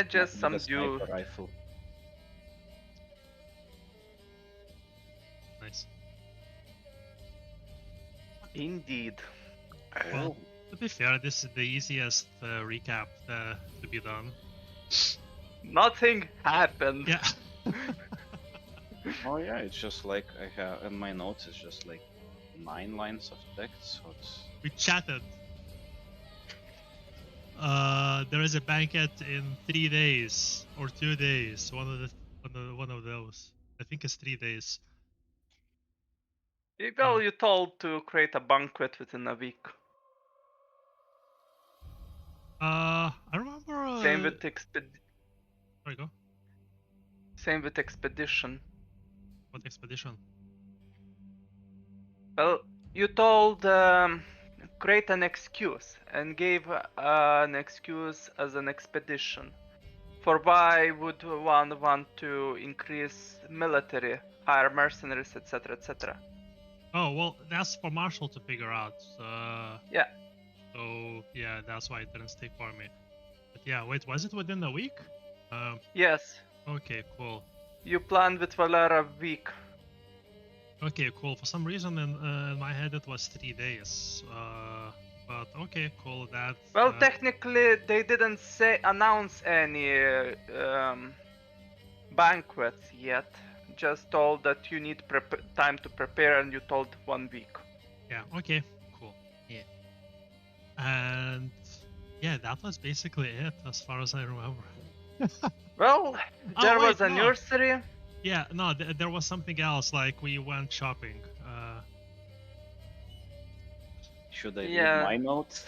Just some with a dew. sniper rifle. Nice. Indeed. Well, Oh, to be fair, this is the easiest recap to be done. Nothing happened. Yeah. oh yeah, it's just like I have in my notes. It's just like 9 lines of text, so it's We chatted. There is a banquet in 3 days or 2 days. One of those. I think it's 3 days. Well, you told to create a banquet within a week. I remember. Same with Sorry, go. same with expedition. What expedition? Well, you told create an excuse and gave an excuse as an expedition. For why would one want to increase military, hire mercenaries, etc., etc.? Oh well, that's for Marshall to figure out. Yeah. So yeah, that's why it didn't stick for me. But yeah, wait, was it within a week? Yes. Okay, cool. You planned with Valera a week. Okay, cool. For some reason in my head it was 3 days. But okay, cool. That. Well, technically, they didn't announce any banquets yet. Just told that you need time to prepare, and you told 1 week. Yeah. Okay. Cool. Yeah. And yeah, that was basically it as far as I remember. Well, there Oh wait, was a no. nursery. Yeah, no. There was something else. Like we went shopping. should I read Yeah, my notes?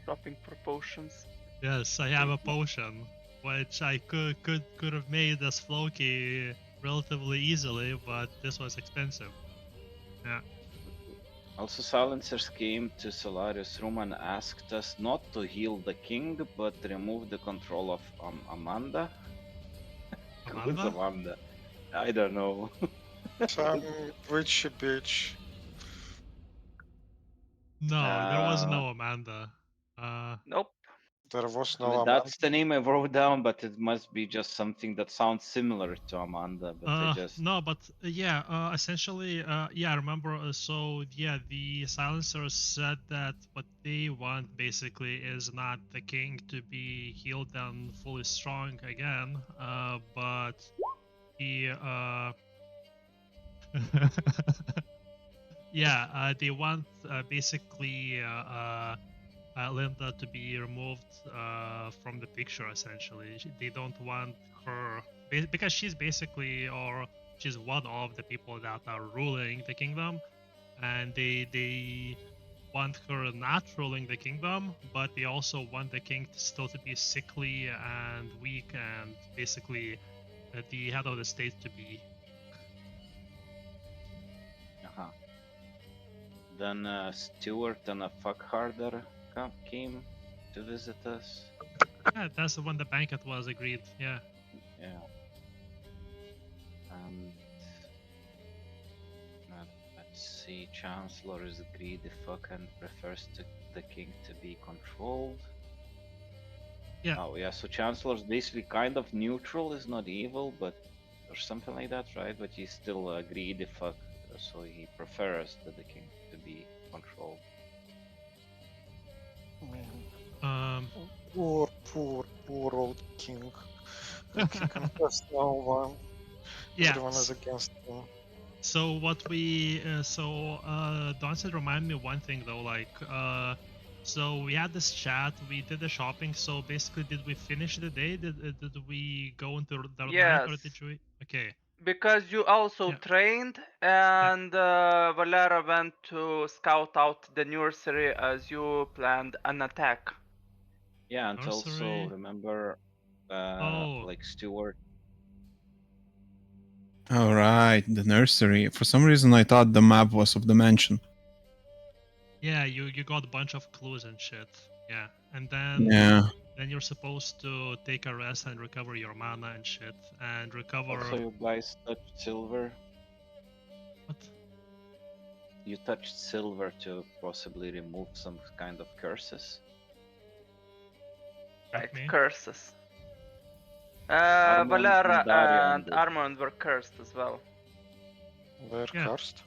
shopping for potions. Yes, I have a potion, which I could have made as Floki relatively easily, but this was expensive. Yeah. Also, silencers came to Solarius' room and asked us not to heal the king, but remove the control of Amanda. Who's Amanda? Amanda? I don't know. Some witchy bitch. No, there was Uh, no Amanda. Nope. There was I no mean, Amanda. that's the name I wrote down, but it must be just something that sounds similar to Amanda. But I just No, but yeah, essentially, yeah, I remember. So yeah, the silencers said that what they want basically is not the king to be healed and fully strong again, but the yeah, they want basically Linda to be removed from the picture. Essentially, they don't want her because she's basically, or she's one of the people that are ruling the kingdom, and they want her not ruling the kingdom, but they also want the king to still to be sickly and weak, and basically the head of the state to be. uh-huh. Then Stuart and a fuckharder came to visit us. Yeah, that's when the banquet was agreed. Yeah. Yeah. And let's see, Chancellor is a greedy fuck and prefers the king to be controlled. Yeah. Oh yeah, so Chancellor's basically kind of neutral, is not evil, but or something like that, right? But he's still a greedy fuck, so he prefers the king to be controlled. Poor old king. And he can trust no one. Yeah. Everyone is against him. So what we Donson remind me of one thing though, like so we had this chat, we did the shopping. So basically, did we finish the day? Did we go into the night, Yes. or did we? Okay. Because you also Yeah. trained, and Valera went to scout out the nursery as you planned an attack. Yeah, and also Nursery. remember, Oh. like Stuart. All right, the nursery. For some reason, I thought the map was of the mansion. Yeah, you got a bunch of clues and shit. Yeah, and then Yeah. then you're supposed to take a rest and recover your mana and shit, and recover. Also, you guys touched silver. What? You touched silver to possibly remove some kind of curses. Right, me. curses. Armand Valera and Darian and did. Armand were cursed as well. They're Yeah. cursed.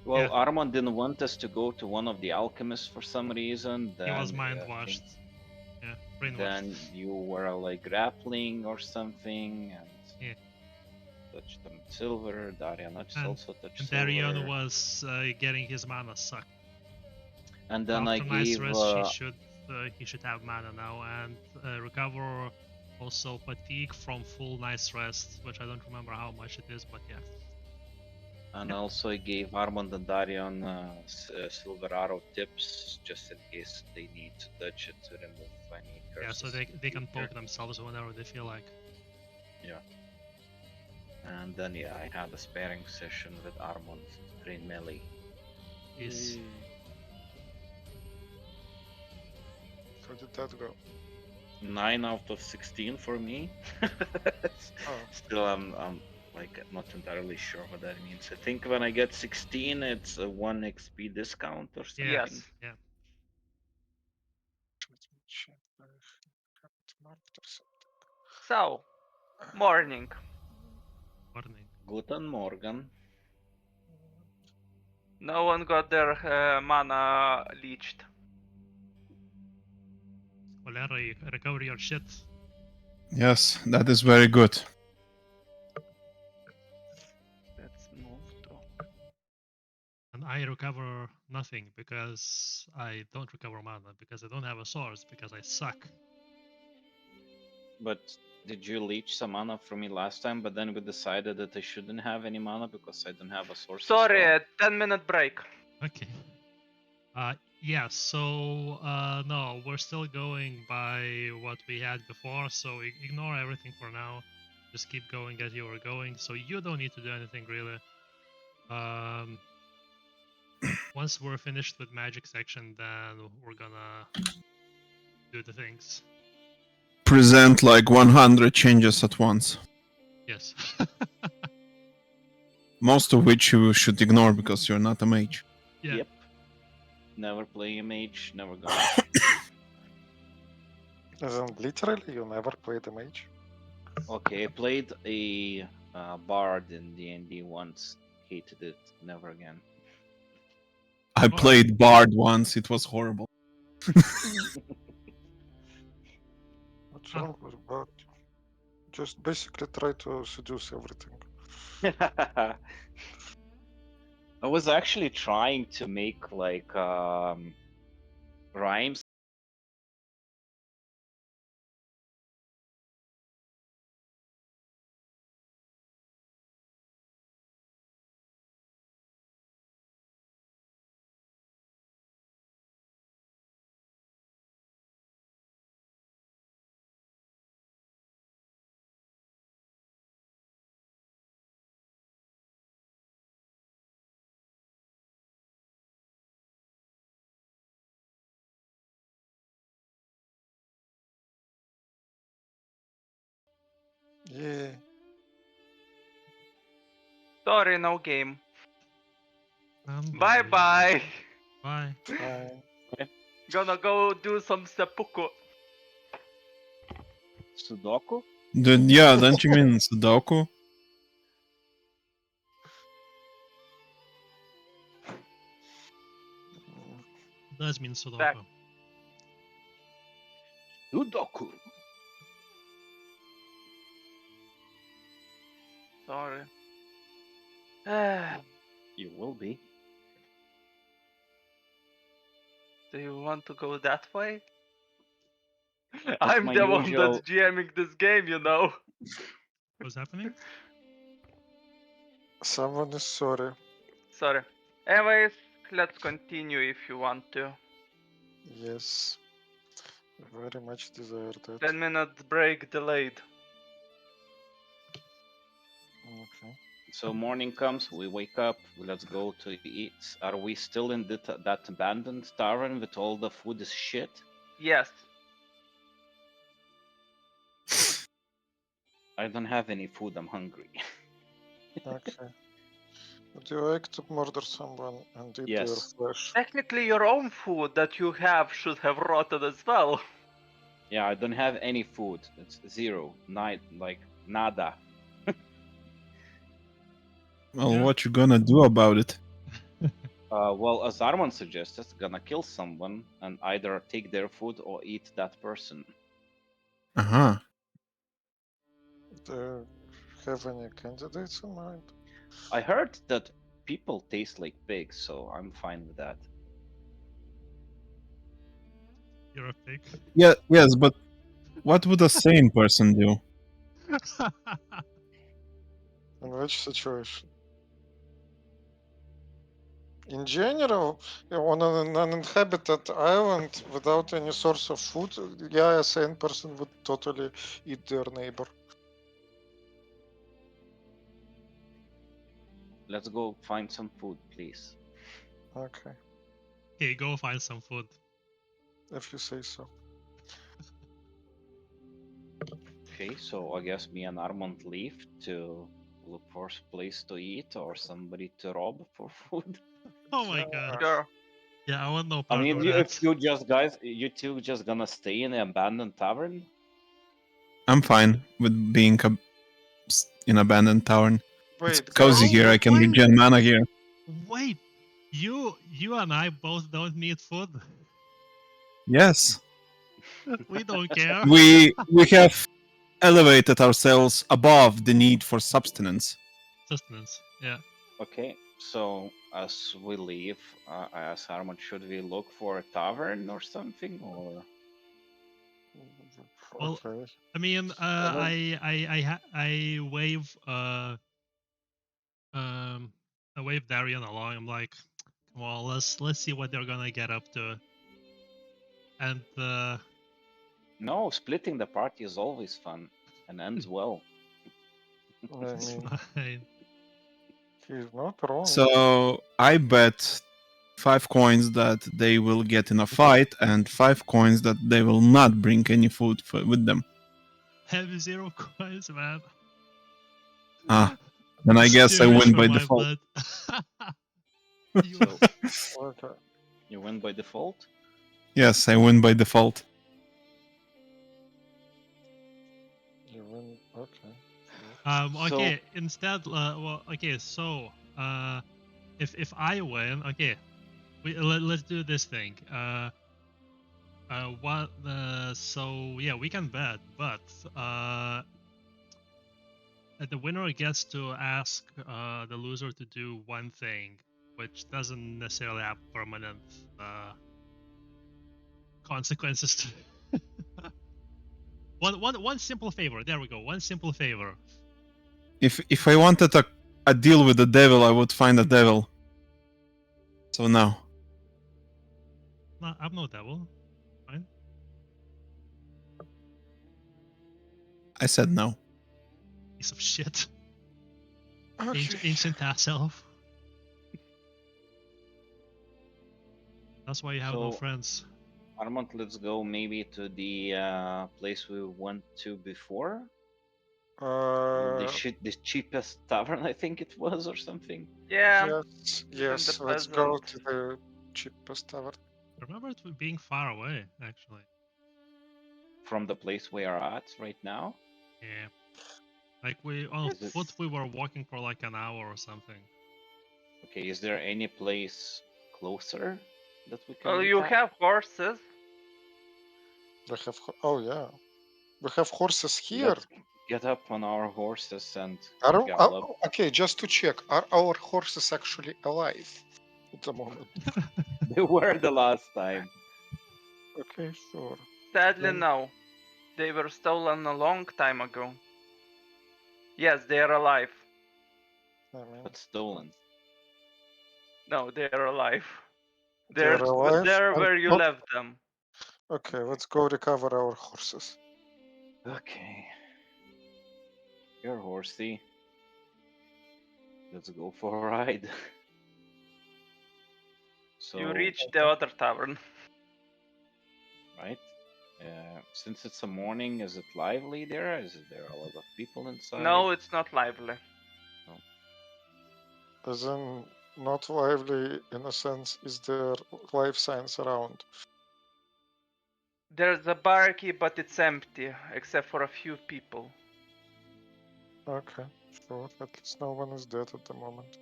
Well, Yeah. Armand didn't want us to go to one of the alchemists for some reason. He Then was mind I think washed. Yeah, brainwashed. then you were like grappling or something and Yeah. touched on silver. Darian And- also touched And silver. Darion was getting his mana sucked. And then After I nice gave rest, he should have mana now and recover also fatigue from full nice rest, which I don't remember how much it is, but yeah. and Yep. also I gave Armand and Darian silver arrow tips just in case they need to touch it to remove any curses. Yeah, so in they the can future. poke themselves whenever they feel like. And then yeah, I had a sparring session with Armand to train melee. Is How did that go? 9 out of 16 for me. Oh. Still, I'm like not entirely sure what that means. I think when I get 16, it's a 1 XP discount or something. Yes. Yeah. Let me check. I have it marked or something. So, morning. Warning. Guten Morgen. No one got their mana leached. Valera, recover your shit. Yes, that is very good. Let's move to. And I recover nothing because I don't recover mana, because I don't have a source, because I suck. But did you leech some mana from me last time? But then we decided that I shouldn't have any mana because I don't have a source. as Sorry, well? 10-minute break. Okay. Yeah, so no, we're still going by what we had before, so ignore everything for now. Just keep going as you were going, so you don't need to do anything really. Once we're finished with magic section, then we're gonna do the things. Present like 100 changes at once, Yes. most of which you should ignore because you're not a mage. Yeah. Yep. Never play a mage, never gonna. As in, literally, you never played a mage? Okay, I played a bard in D&D once. Hated it. Never again. I played Bard once, it was horrible. What's wrong with that? Just basically try to seduce everything. I was actually trying to make like rhymes. Yeah. Sorry, no game. Unbelievable. Bye bye. Bye. Fine. Gonna go do some seppuku. Sudoku? Yeah, don't you mean Sudoku? Does mean Sudoku. Back. Sudoku. Sorry. You will be. Do you want to go that way? I'm my the one usual- that's GMing this game, you know. What's happening? Someone is sorry. Sorry. Anyways, let's continue if you want to. Yes. Very much desire that. 10-minute break delayed. Okay. So morning comes, we wake up, let's go to eat. Are we still in that abandoned tavern with all the food is shit? Yes. I don't have any food, I'm hungry. Okay. Would you like to murder someone and eat their Yes. flesh? Technically, your own food that you have should have rotted as well. Yeah, I don't have any food. It's zero. Like nada. Well, Yeah. what you gonna do about it? Well, as Arman suggested, gonna kill someone and either take their food or eat that person. Uh-huh. Do you have any candidates in mind? I heard that people taste like pigs, so I'm fine with that. You're a pig. Yeah, yes, but what would a sane person do? In which situation? In general, on an uninhabited island without any source of food, yeah, a sane person would totally eat their neighbor. Let's go find some food, please. Okay, Okay, go find some food. if you say so. Okay, so I guess me and Armand leave to look for a place to eat or somebody to rob for food. Oh my god. Sure. Yeah, I want no I part mean, of if that. you just guys, you two just gonna stay in the abandoned tavern? I'm fine with being in abandoned tavern. It's Wait, cozy guys, here. I can Wait. regen mana here. Wait, you and I both don't need food. Yes, We don't care. we have elevated ourselves above the need for substance. Sustenance. Yeah. Okay, so as we leave, I ask Armand, should we look for a tavern or something, or Well, okay. I mean, I wave I wave Darian along. I'm like, come on, let's see what they're gonna get up to. And no? Splitting the party is always fun and ends well. I it's mean, fine. he's not wrong. So I bet 5 coins that they will get in a fight, and 5 coins that they will not bring any food with them. Have 0 coins, man. Ah, then I guess I Too rich win for by my default. blood. You- So Okay. you win by default. Yes, I win by default. You win. Okay. Okay. Instead, well, okay. So, if I win, okay, let's do this thing. So yeah, we can bet, but the winner gets to ask the loser to do one thing, which doesn't necessarily have permanent consequences. One simple favor. There we go. One simple favor. If I wanted a deal with the devil, I would find a devil. So no. No, I'm no devil. Fine. I said no. Piece of shit. Okay. Ancient ass elf. That's why you have no So- friends. Armand, let's go maybe to the place we went to before. The cheapest tavern, I think it was, or something. Yeah. yes. the Let's go peasant. to the cheapest tavern. I remember it being far away, actually. From the place we are at right now. Yeah. Like on Is it- foot we were walking for like an hour or something. Okay, is there any place closer that we can? Well, meet you at? have horses. We have. Oh yeah. We have horses here. Let's get up on our horses and Are, gallop. okay, just to check, are our horses actually alive at the moment? They were the last time. Okay, sure. Sadly, Then- no. They were stolen a long time ago. Yes, they are alive. I mean, But stolen. No, they are alive. they're alive. They're and where you not- left them. Okay, let's go recover our horses. Okay. You're horsey. Let's go for a ride. So, You reach the other tavern. right? Since it's a morning, is it lively there? Is there a lot of people inside? No, it's not lively. As in, not lively in a sense, is there life signs around? There's a barkeep, but it's empty, except for a few people. Okay, sure. At least no one is dead at the moment.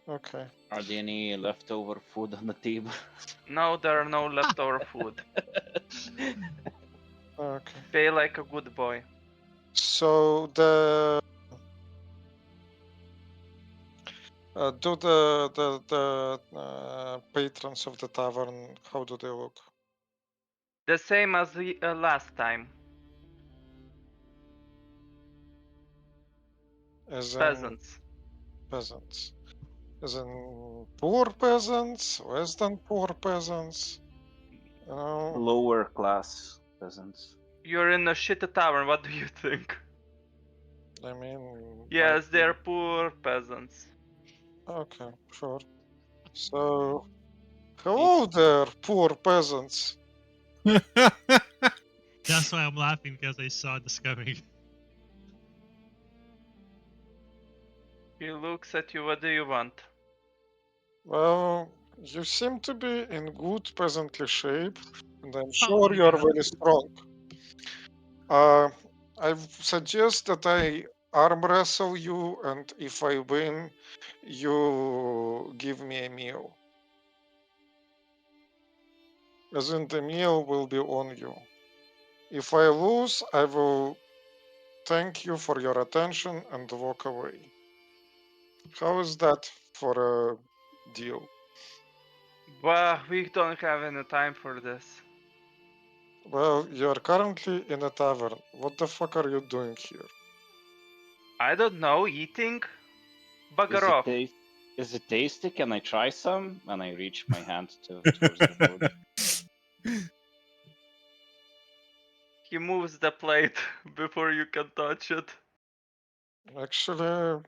Okay. Are there any leftover food on the table? No, there are no leftover food. Okay. Pay like a good boy. So the do the patrons of the tavern, how do they look? The same as the last time. As in Peasants. peasants. As in poor peasants, less than poor peasants. Lower class peasants. You're in a shitty tavern, what do you think? I mean, Yes, might be- they're poor peasants. Okay, sure. So, hello there, poor peasants. That's why I'm laughing, because I saw this coming. He looks at you, what do you want? Well, you seem to be in good peasantly shape, and I'm Oh, sure you're yeah. very strong. I suggest that I arm wrestle you, and if I win, you give me a meal. As in, the meal will be on you. If I lose, I will thank you for your attention and walk away. How is that for a deal? Bah, we don't have any time for this. Well, you're currently in a tavern. What the fuck are you doing here? I don't know, eating? Bugger Is it off. is it tasty? Can I try some? And I reach my hand towards the food. He moves the plate before you can touch it. Actually,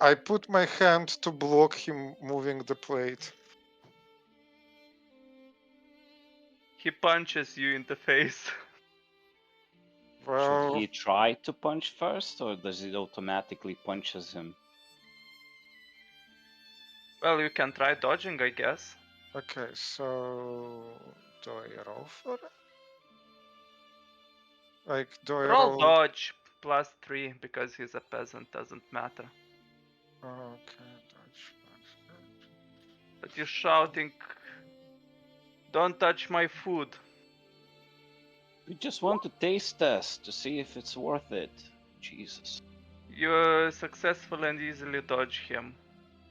I put my hand to block him moving the plate. He punches you in the face. Should Well, he try to punch first, or does it automatically punches him? Well, you can try dodging, I guess. okay, so do I roll for it? Like, do I Roll roll? dodge plus 3 because he's a peasant, doesn't matter. Okay, dodge. But you're shouting, don't touch my food. We just want to taste test to see if it's worth it. Jesus. You successful and easily dodge him.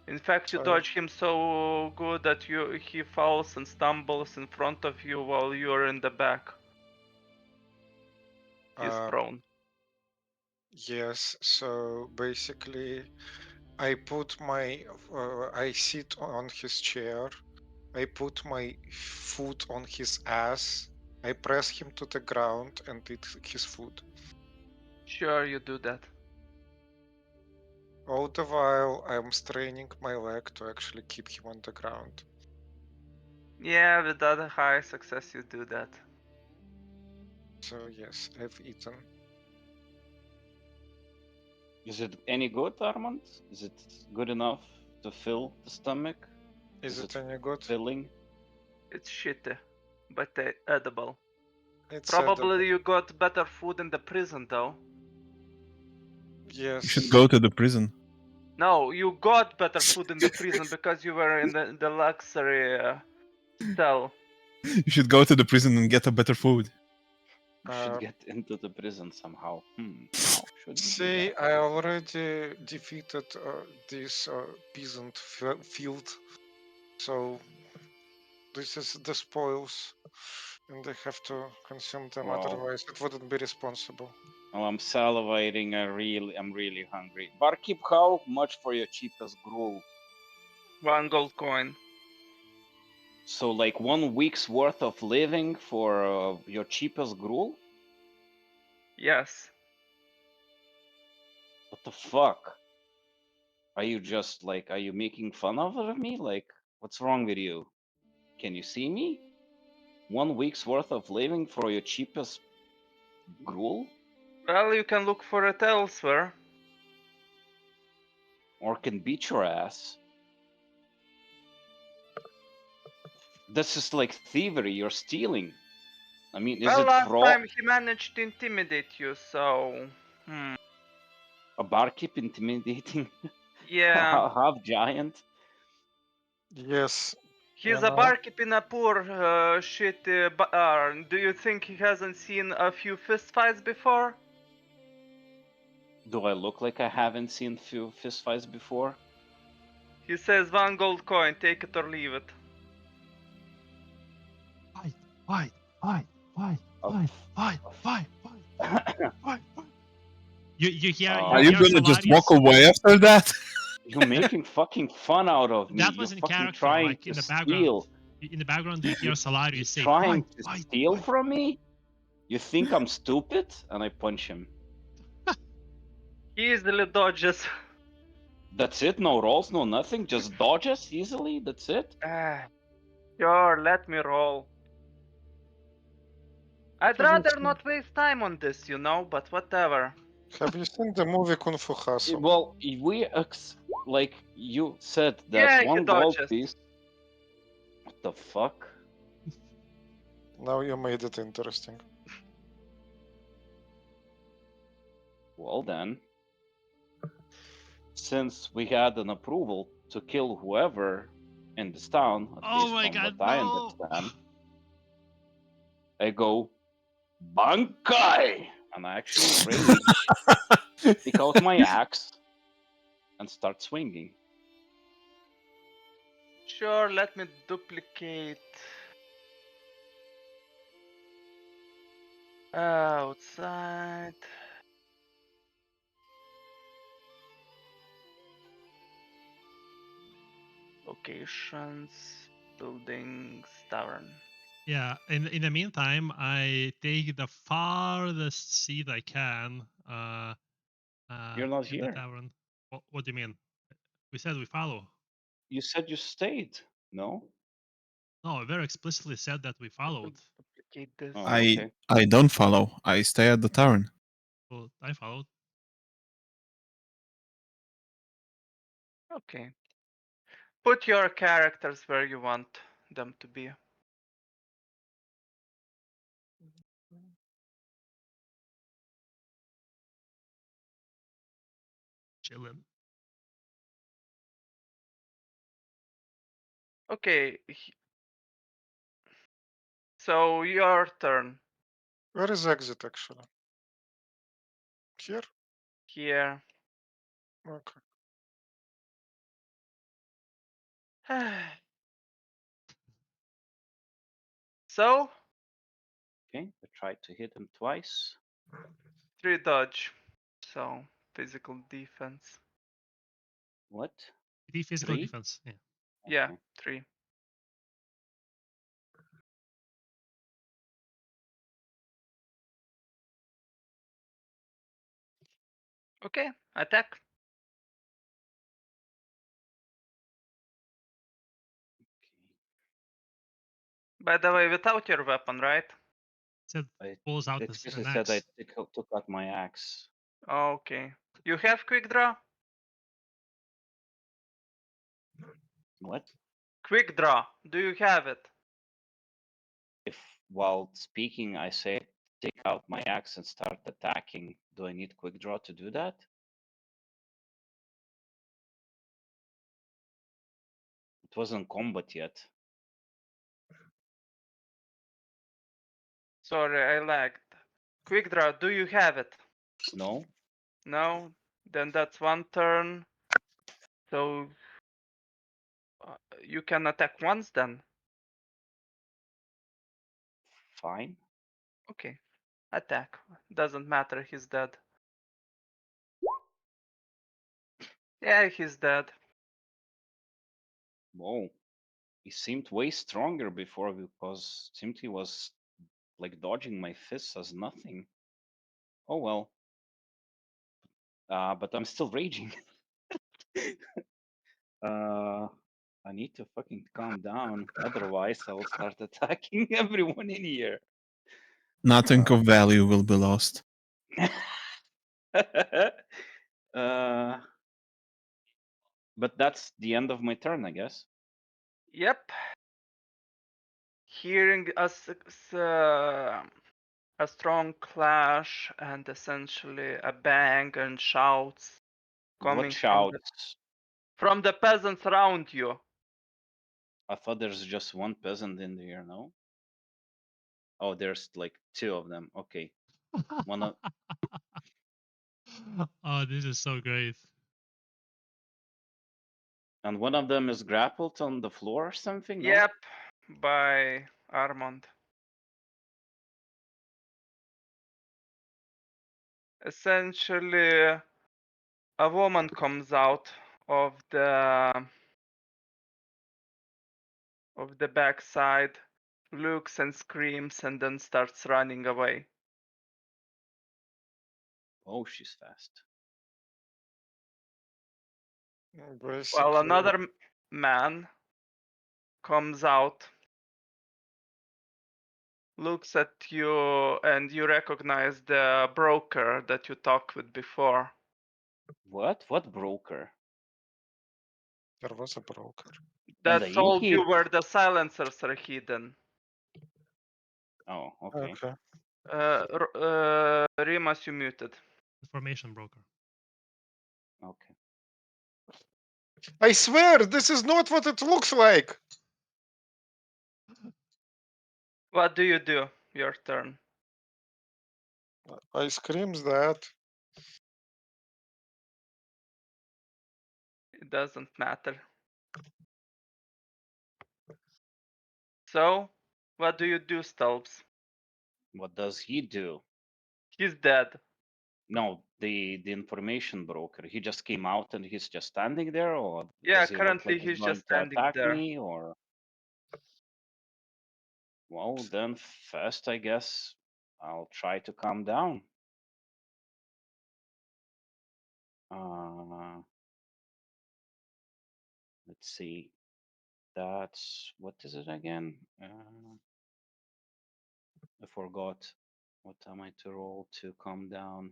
In fact, you So, dodge him so good that he falls and stumbles in front of you while you're in the back. He's prone. yes, so basically, I put my, I sit on his chair, I put my foot on his ass, I press him to the ground and eat his food. Sure, you do that. All the while, I'm straining my leg to actually keep him on the ground. Yeah, with that high success, you do that. So yes, I've eaten. Is it any good, Armand? Is it good enough to fill the stomach? Is it any good? Filling? It's shitty, but edible. It's Probably you got better food in the prison, though. yes. You should go to the prison. No, you got better food in the prison because you were in the luxury cell. You should go to the prison and get a better food. You should get into the prison somehow. How should we do See, that? I already defeated this peasant field, so this is the spoils, and they have to consume them. Wow. Otherwise, it wouldn't be responsible. Oh, I'm salivating. I'm really hungry. Barkeep, how much for your cheapest gruel? 1 gold coin. So, like 1 week's worth of living for your cheapest gruel? Yes. What the fuck? Are you just like, are you making fun of me? Like, what's wrong with you? Can you see me? 1 week's worth of living for your cheapest gruel? Well, you can look for it elsewhere. Or can beat your ass? This is like thievery, you're stealing. I mean, is Well, it last Fro, time he managed to intimidate you, so... a barkeep intimidating Yeah, half giant? Yes. he's you a know. barkeep in a poor, shitty bar. Do you think he hasn't seen a few fistfights before? Do I look like I haven't seen few fistfights before? He says 1 gold coin, take it or leave it. Fight, fight, fight, fight, Oh, fight, fight, fight, fight, fight, fight. You hear Are you you hear gonna just Solarius? walk away after that? You're making fucking fun out of me. That You're was in fucking character, trying like to in the background. steal. In the background, you hear You're Solarius say, trying "Fight, to fight, steal fight." from me? You think I'm stupid? And I punch him. He easily dodges. That's it? No rolls, no nothing? Just dodges easily? That's it? Sure, let me roll. I'd Have you rather seen- not waste time on this, you know, but whatever. Have you seen the movie Kung Fu Hustle? Well, like you said, that Yeah, he one gold dodges. piece. What the fuck? Now you made it interesting. Well then, since we had an approval to kill whoever in this town, at Oh least my from god, what I no! understand, I go, Banquet! And I actually rage, take out my axe, and start swinging. Sure, let me duplicate. Outside. Locations, buildings, tavern. Yeah. In the meantime, I take the farthest seat I can. You're not In the here. tavern. What do you mean? We said we follow. You said you stayed, no? No, I very explicitly said that we followed. Duplicate this. Oh, I okay. I don't follow. I stay at the tavern. Well, I followed. Okay. Put your characters where you want them to be. Chilling. Okay. So your turn. Where is exit actually? Here? Here. Okay. So, Okay, I tried to hit him twice. 3 dodge. So, physical defense. What? Physical 3? defense. Yeah. Yeah, Okay. 3. Okay, attack. By the way, without your weapon, right? Said I pulls out explicitly an said I axe. took out my axe. Okay. You have quick draw? What? Quick draw. Do you have it? If while speaking I say take out my axe and start attacking, do I need quick draw to do that? It wasn't combat yet. Sorry, I lagged. Quick draw, do you have it? No? No? Then that's 1 turn. So you can attack once then. Fine. Okay. Attack. Doesn't matter, he's dead. Yeah, he's dead. Whoa. He seemed way stronger before because it seemed he was like dodging my fists as nothing. Oh well. But I'm still raging. I need to fucking calm down. Otherwise, I will start attacking everyone in here. Nothing of value will be lost. But that's the end of my turn, I guess. Yep. hearing a strong clash and essentially a bang and shouts coming What shouts? from the peasants around you. I thought there's just one peasant in there, no? Oh, there's like two of them. Okay. One of Oh, this is so great. and one of them is grappled on the floor or something, no? Yep, by Armand. Essentially, a woman comes out of the backside, looks and screams, and then starts running away. Oh, she's fast. Basically, While another man comes out, looks at you, and you recognize the broker that you talked with before. What? What broker? there was a broker. In the That told you innkeep? where the silencers are hidden. Oh, okay. Okay. Rimas, you muted. Information broker. Okay. I swear, this is not what it looks like. What do you do? Your turn. I screams that. It doesn't matter. So, what do you do, Stubbs? What does he do? He's dead. No, the information broker. He just came out and he's just standing there, or Yeah, does he look currently like he's he's going just to standing attack there. me, or? Well, then first, I guess I'll try to calm down. Let's see. That's what is it again? I forgot. What am I to roll to calm down?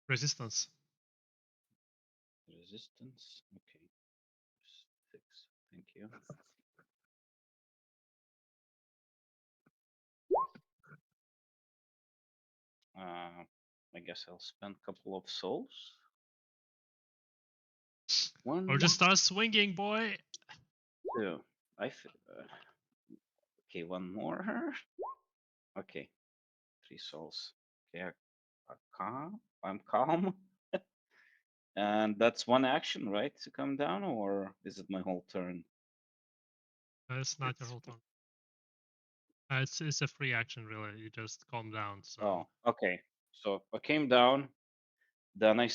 Resistance. Resistance. Okay. 6. Thank you. I guess I'll spend a couple of souls. One. Or just start swinging, boy. 2. Okay, one more. Okay, 3 souls. Okay, I'm calm. And that's one action, right? To come down, or is it my whole turn? It's not your whole turn. It's a free action, really. You just calm down. So. Oh, okay. So I came down. Then I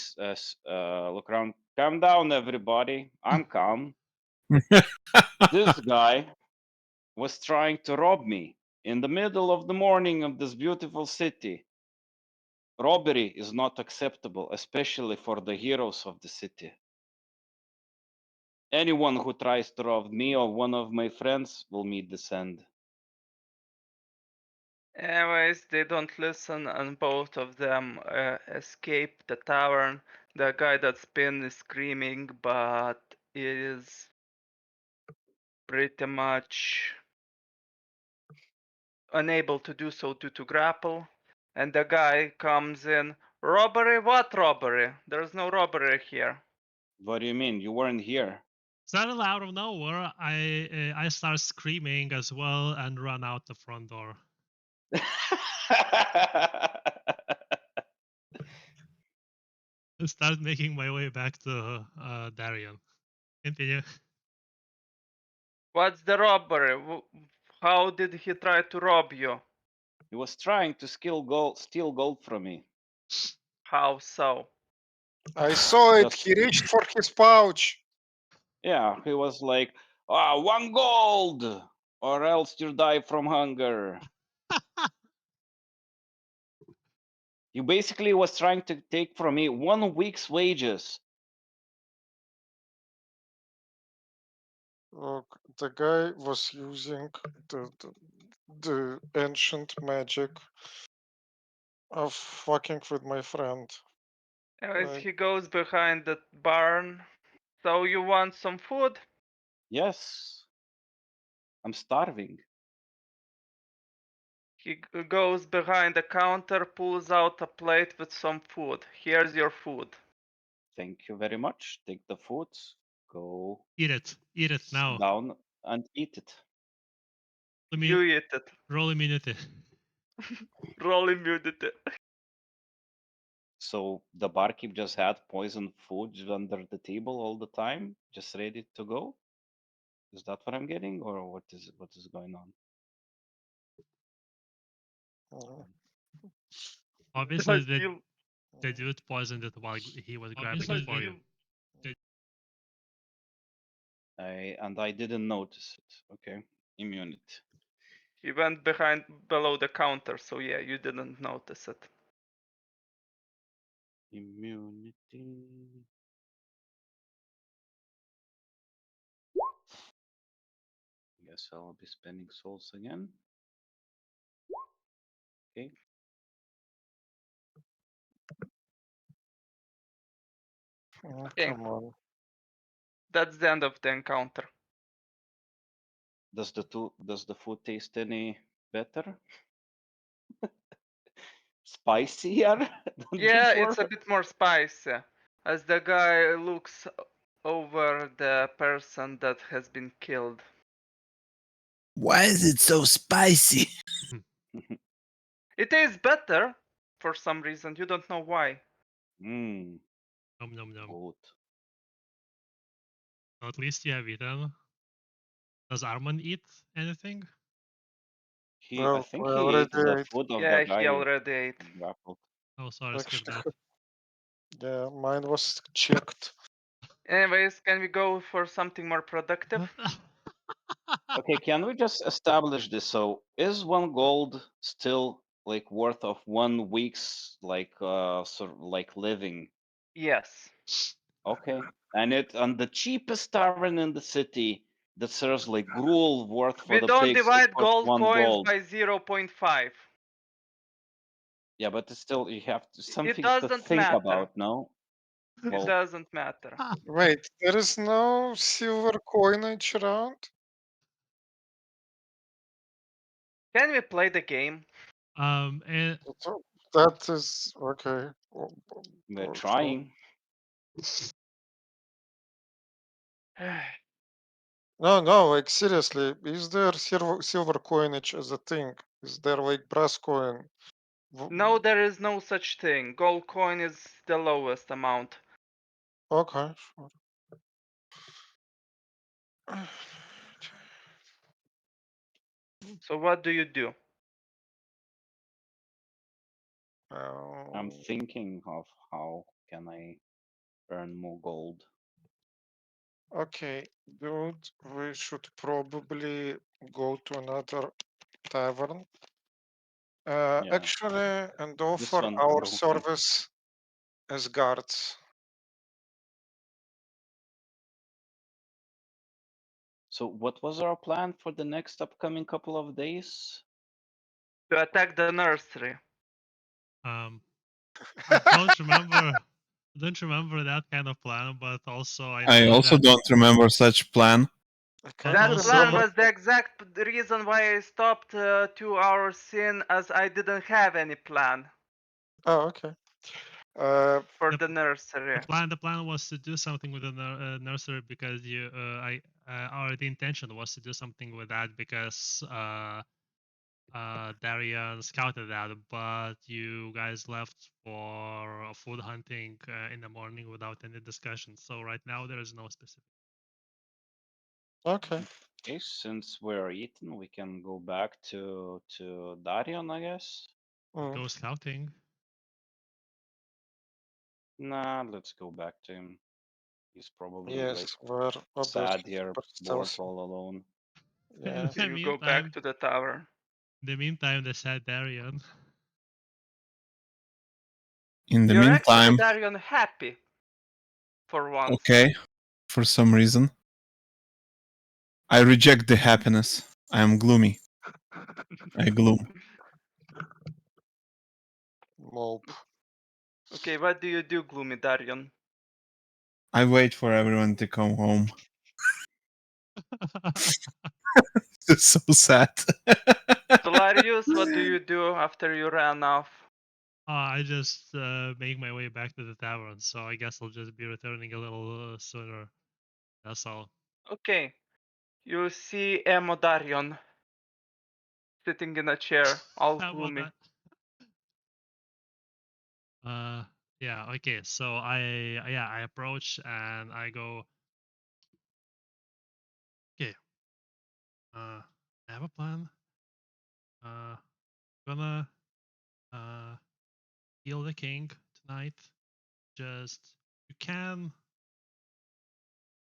look around. Calm down, everybody. I'm calm. This guy was trying to rob me in the middle of the morning of this beautiful city. Robbery is not acceptable, especially for the heroes of the city. Anyone who tries to rob me or one of my friends will meet this end. Anyways, they don't listen, and both of them escape the tavern. The guy that's been is screaming, but is pretty much unable to do so due to grapple. And the guy comes in. Robbery? What robbery? There's no robbery here. What do you mean? You weren't here. Suddenly, out of nowhere, I start screaming as well and run out the front door. And start making my way back to Darian. Continue. What's the robbery? How did he try to rob you? He was trying to steal gold from me. How so? I saw it. Just- He reached for his pouch. Yeah, he was like, 1 gold, or else you die from hunger. He basically was trying to take from me 1 week's wages. Look, the guy was using the ancient magic of fucking with my friend. Anyways, Like, he goes behind the barn So you want some food? Yes. I'm starving. He goes behind the counter, pulls out a plate with some food. Here's your food. Thank you very much. Take the food. Go Eat it. Eat it sit now. down and eat it. You eat it. Roll immunity. Roll immunity. So the barkeep just had poisoned food under the table all the time, just ready to go. Is that what I'm getting, or what is going on? Mm, Obviously, Does you the dude poisoned it while he was grabbing it for you. I didn't notice it. Okay, immunity. He went below the counter, so yeah, you didn't notice it. Immunity. Guess I'll be spending souls again. Okay. Okay. Come on. That's the end of the encounter. Does the food taste any better? Spicier than Yeah, before? it's a bit more spicy. As the guy looks over the person that has been killed. Why is it so spicy? It tastes better for some reason. You don't know why. Mmm, Nom nom nom. good. So at least you have eaten. Does Armand eat anything? I Well, think we he already ate the ate. food of the Yeah, guy he who already ate. grappled. Oh, sorry, skip Actually, that. yeah, mine was checked. Anyways, can we go for something more productive? Okay, can we just establish this? So, is 1 gold still like worth of 1 week's like living? Yes. Okay, and it on the cheapest tavern in the city that serves like gruel worth for We the don't pigs, it divide costs gold one coins gold. by 0.5. Yeah, but it's still you have It something to doesn't think matter. about, no? It Well, doesn't matter. Wait, there is no silver coinage around? Can we play the game? And That is okay. we're So, trying. no, like seriously, is there silver coinage as a thing? Is there like brass coin? No, there is no such thing. Gold coin is the lowest amount. Okay, sure. So what do you do? I'm Um, thinking of how can I earn more gold. okay, dude, we should probably go to another tavern. Yeah, Actually, and this offer one our broken. service as guards. So, what was our plan for the next upcoming couple of days? To attack the nursery. I don't remember. Don't remember that kind of plan, but also I I know also that. don't remember such plan. I But kind That of also- plan remember. was the exact reason why I stopped 2 hours in, as I didn't have any plan Oh, okay. for The- the nursery. The plan was to do something with the nursery because the intention was to do something with that because Darian scouted that, but you guys left for food hunting in the morning without any discussion. So right now there is no specific. Okay. Okay, since we're eaten, we can go back to Darion, I guess. Mm. Go scouting. Nah, let's go back to him. He's probably Yes, like we're sad obviously here, super bored stealthy. all alone. Yeah. In the You go meantime, back to the tower. in the meantime, they said Darian. In the You're actually, meantime, Darion, happy. For once. okay, for some reason, I reject the happiness. I am gloomy. I gloom. Mope. Okay, what do you do, Gloomy Darion? I wait for everyone to come home. It's so sad. Solarius, what do you do after you run off? I just make my way back to the tavern, so I guess I'll just be returning a little sooner. That's all. Okay. You see Emodarion sitting in a chair, all How about gloomy. that? Yeah. Okay. So I approach and I go. Okay. I have a plan. Gonna heal the king tonight. Just you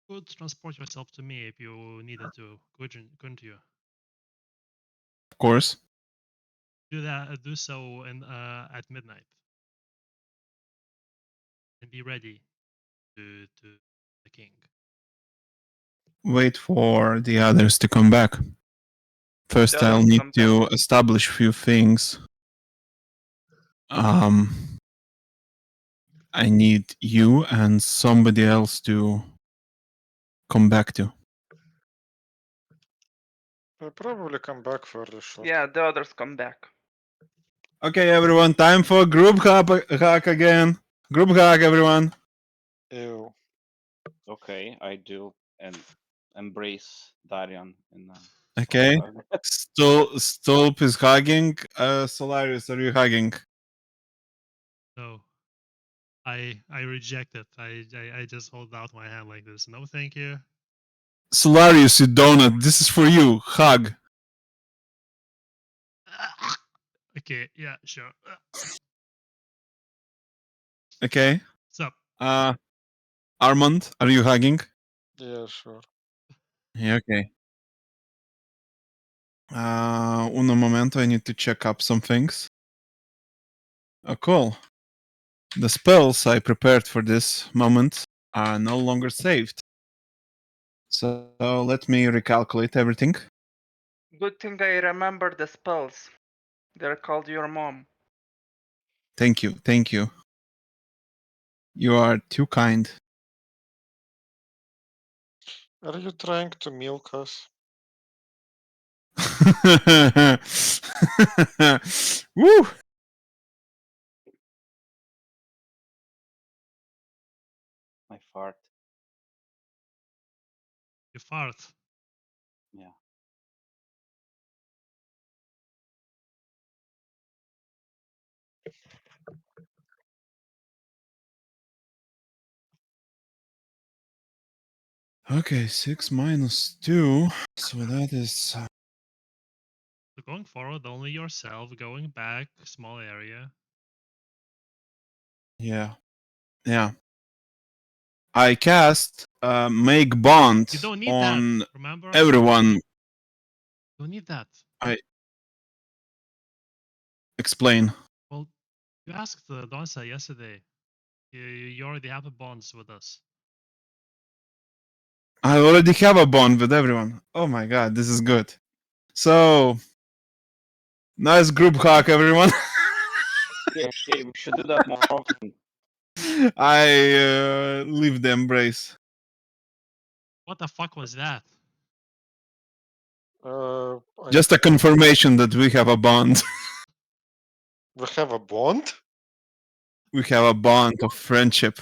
could transport yourself to me if you needed to. Couldn't you? Of course. Do that. Do so in at midnight, and be ready to the king. Wait for the others to come back. First, The I'll others need come to establish a few things. I need you and somebody else to come back to. I'll probably come back fairly short. Yeah, the others come back. Okay, everyone, time for group hack again. Group hack, everyone. Ew. Okay, I do and embrace Darian in Okay. soft hug. Stolp is hugging. Solaris, are you hugging? No, I reject it. I just hold out my hand like this. No, thank you. Solarius, you donut. This is for you. Hug. Okay, yeah, sure. Okay. Sup? Armand, are you hugging? Yeah, sure. Yeah, okay. Uno momento, I need to check up some things. Oh, cool. The spells I prepared for this moment are no longer saved. So let me recalculate everything. Good thing I remember the spells. They're called your mom. Thank you, thank you. You are too kind. Are you trying to milk us? Woo! I fart. You fart. Yeah. Okay, 6 minus 2. So that is. So going forward, only yourself. Going back, small area. Yeah. Yeah. I cast Make Bond You don't need that. on Remember? everyone. You don't need that. I explain. Well, you asked Donsa yesterday. You already have a bonds with us. I already have a bond with everyone. Oh my god, this is good. So, nice group hack, everyone. Okay, we should do that more often. I leave the embrace. What the fuck was that? Just a confirmation that we have a bond. We have a bond? We have a bond of friendship.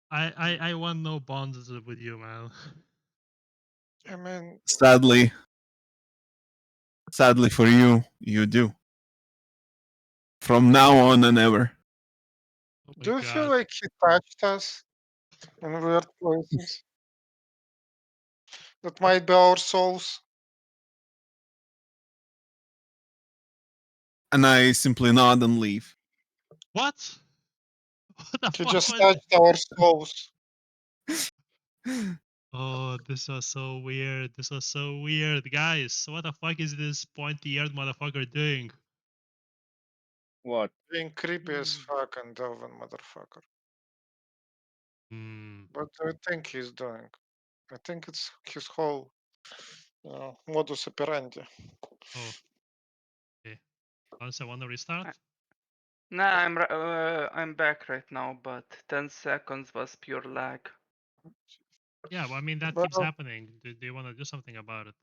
I want no bonds with you, man. I mean, Sadly for you, you do. From now on and ever. Oh my do you feel god. like he touched us in weird places? That might be our souls. And I simply nod and leave. What? What the He fuck just was that? touched our souls. Oh, this was so weird. This was so weird. Guys, what the fuck is this pointy-eared motherfucker doing? What? Being creepy as fuck and Delvin motherfucker. Hmm. But I think he's doing. I think it's his whole modus operandi. Oh, okay. Also, want to restart? Nah, I'm back right now, but 10 seconds was pure lag. Yeah, well, I mean that keeps Well, happening. Do you want to do something about it?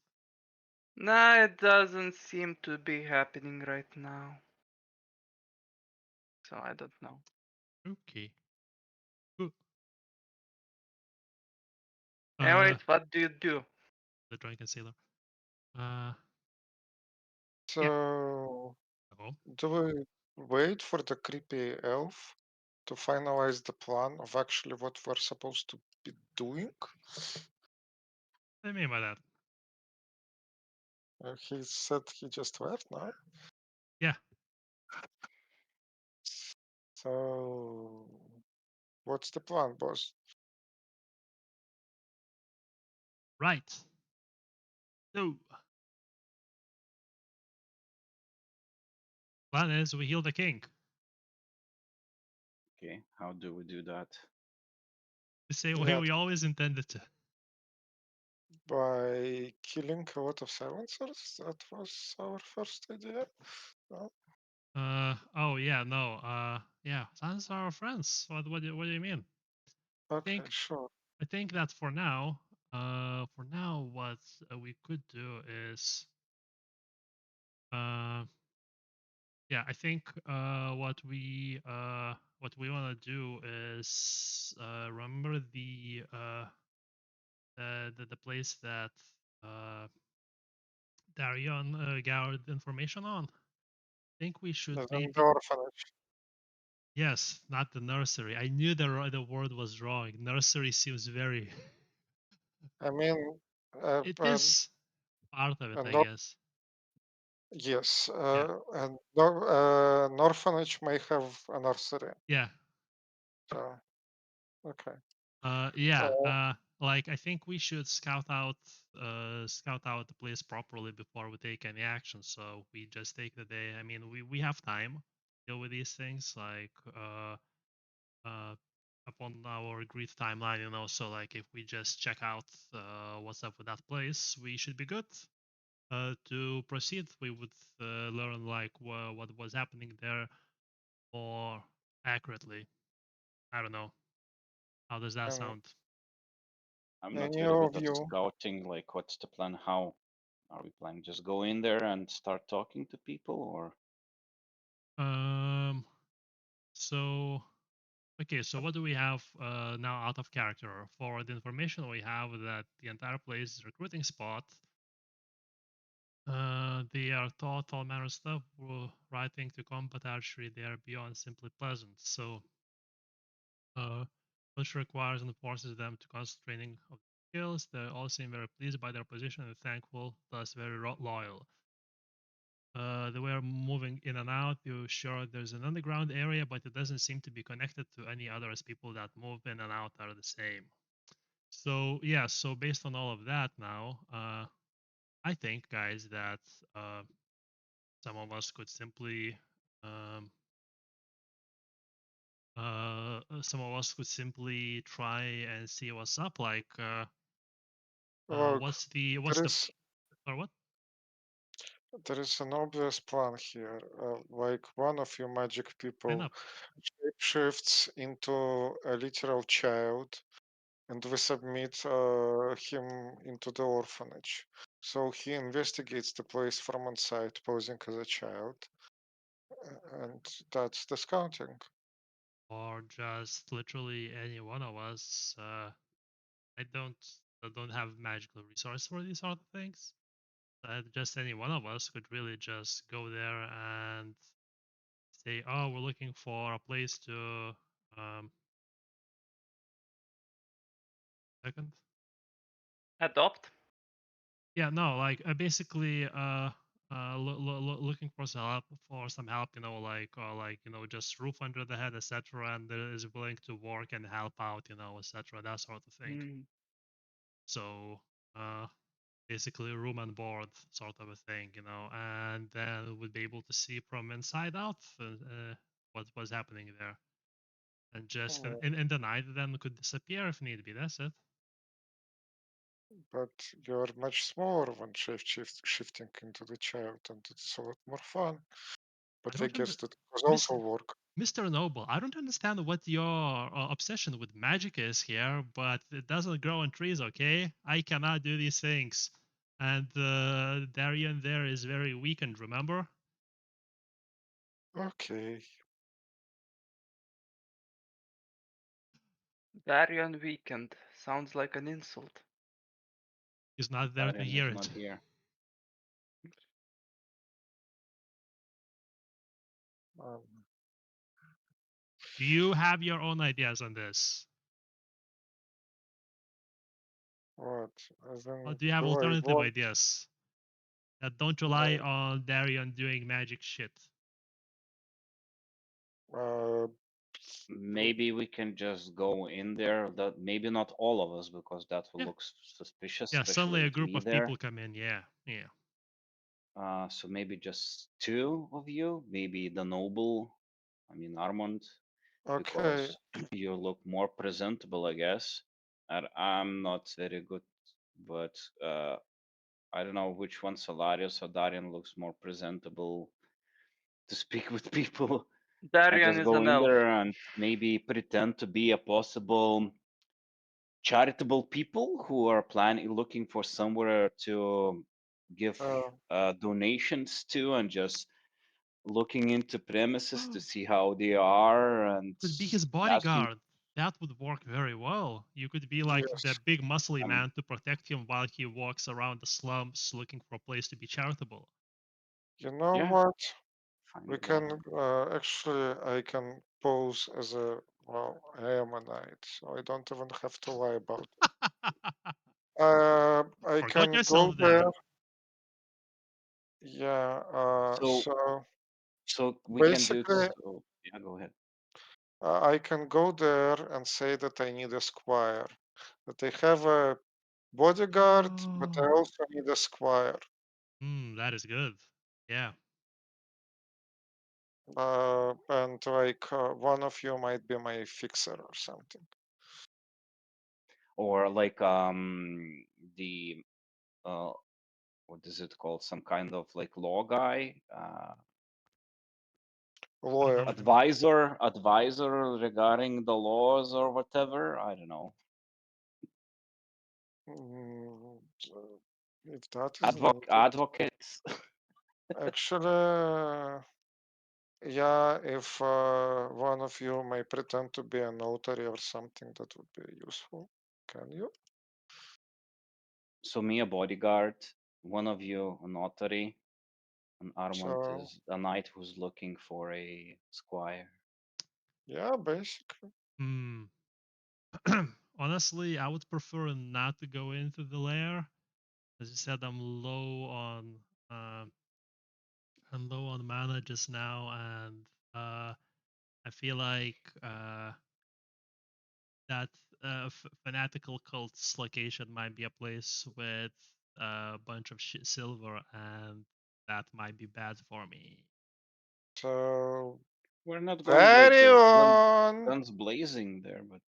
Nah, it doesn't seem to be happening right now. So I don't know. Okay. Cool. Anyways, what do you do? The drunken sailor. Yeah. so Oh. do we wait for the creepy elf to finalize the plan of actually what we're supposed to be doing? What do you mean by that? He said he just left now. Yeah. So, what's the plan, boss? Right. So, plan is we heal the king. Okay, how do we do that? The same way Yeah, we always intended to. by killing a lot of silencers. That was our first idea. No? Oh yeah, no. Yeah, silence are our friends. What do you mean? Okay, Think sure. I think that for now, what we could do is, uh, yeah, I think what we want to do is remember the place that uh, Darion gathered information on. I think we should And then the maybe. orphanage. Yes, not the nursery. I knew the word was wrong. Nursery seems very. I mean, It is part of it, an I or- guess. yes, Yeah, an orphanage may have a nursery. yeah, So, okay. yeah. Uh, Like I think we should scout out the place properly before we take any action. So we just take the day. I mean, we have time to deal with these things. Like uh, upon our agreed timeline, you know. So like if we just check out what's up with that place, we should be good. To proceed, we would learn like what was happening there more accurately. I don't know. How does that and sound? I'm not any very good of at you, scouting. Like, what's the plan? How are we planning? Just go in there and start talking to people, or Um. So okay. So what do we have now out of character? For the information we have that the entire place is a recruiting spot. They are taught all manner of stuff. Writing to combat archery, they are beyond simply pleasant. So which requires and forces them to constant training of skills. They all seem very pleased by their position and thankful, thus very loyal. They were moving in and out. You're sure there's an underground area, but it doesn't seem to be connected to any others. People that move in and out are the same. So yeah, so based on all of that now, I think, guys, that uh, some of us could simply um, try and see what's up. Like, look, what's there the is or what? there is an obvious plan here. Like one of you magic Line people up. shapeshifts into a literal child, and we submit him into the orphanage. So he investigates the place from inside, posing as a child, and that's the scouting. Or just literally any one of us. I don't have magical resource for these sort of things. Just any one of us could really just go there and say, "Oh, we're looking for a place to." Um, second. Adopt? Yeah, no, like basically, looking for some help, you know, like you know, just roof under the head, etc., and is willing to work and help out, you know, etc., that sort of thing. Hmm. So, uh, basically room and board sort of a thing, you know, and then would be able to see from inside out what was happening there, and just Uh, in the night then could disappear if need be. That's it. but you're much smaller when shifting into the child, and it's a lot more fun. But I don't guess under- that was also Mr. work. Mr. Noble, I don't understand what your obsession with magic is here, but it doesn't grow on trees, okay? I cannot do these things. And Darian there is very weakened, remember? Okay. Darian weekend sounds like an insult. He's not there to Darian hear is it. not here. Um, Do you have your own ideas on this? what? As Or in, do you have do I alternative want? ideas that don't rely on Darian doing magic shit? Uh, Maybe we can just go in there. That maybe not all of us, because that will Yeah. look suspicious, Yeah, especially suddenly a with group me of there. people come in. Yeah, yeah. So maybe just two of you, maybe the noble, I mean Armand, okay. because you look more presentable, I guess. And I'm not very good, but I don't know which one, Solarius or Darian, looks more presentable to speak with people. I Darian just is go an in elf. there and maybe pretend to be a possible charitable people who are planning, looking for somewhere to give Uh, donations to, and just looking into premises to see how they are, and Could be his asking. bodyguard. That would work very well. You could be like the yes. big muscly Um, man to protect him while he walks around the slums looking for a place to be charitable. You know yeah, what? fine We with that. can actually. I can pose as a well. I am a knight, so I don't even have to lie about it. I Forgot can go yourself there. there. Yeah. So, So so we can do. basically, So yeah, go ahead. I can go there and say that I need a squire. That I have a bodyguard, but I Oh, also need a squire. that is good. Yeah. And like one of you might be my fixer or something. Or like the uh what is it called? Some kind of like law guy, I don't Lawyer. know what you mean. advisor regarding the laws or whatever. I don't know. Mm, if that is needed. Advocates. Actually, yeah, if one of you may pretend to be a notary or something, that would be useful. Can you? So me a bodyguard, one of you a notary, and Armand So, is a knight who's looking for a squire. yeah, basically. Hmm. Honestly, I would prefer not to go into the lair. As you said, uh, I'm low on mana just now, and I feel like that fanatical cult's location might be a place with a bunch of shit silver, and that might be bad for me. So, We're not going like Darion! guns blazing there, but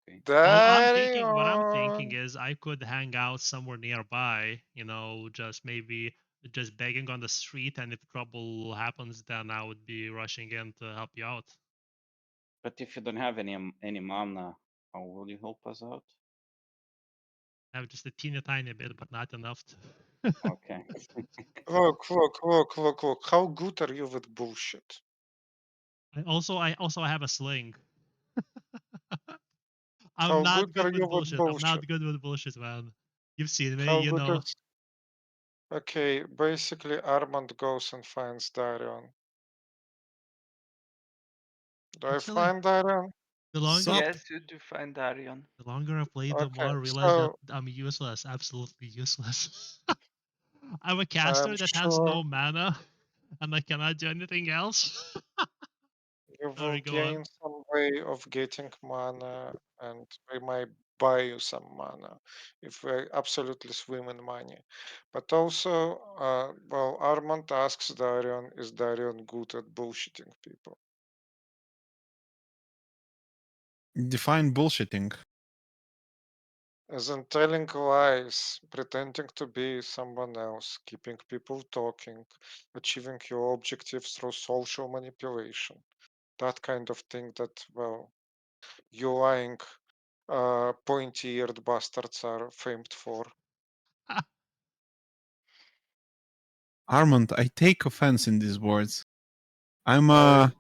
okay. What I'm thinking Darion! is I could hang out somewhere nearby, just maybe just begging on the street, and if trouble happens, then I would be rushing in to help you out. But if you don't have any mana, how will you help us out? I have just a teeny tiny bit, but not enough to. Okay. Look. How good are you with bullshit? I also have a sling. I'm How good not are good with you with bullshit. I'm bullshit? not good with bullshit, man. You've seen me, How good is. Okay, basically, Armand goes and finds Darion. Do I Actually, find Darion? the longer Sup? Yes, you do find Darian. the longer I play, the more Okay, I realize that so I'm useless, absolutely useless. I'm a I'm caster that has sure no mana, and I cannot do anything else. you will Sorry, go on. gain some way of getting mana, and we might buy you some mana if we absolutely swim in money. But also, well, Armand asks Darion, is Darion good at bullshitting people? Define bullshitting. As in telling lies, pretending to be someone else, keeping people talking, achieving your objectives through social manipulation. That kind of thing that, well, you lying, pointy-eared bastards are famed for. Armand, I take offense in these words. I'm I,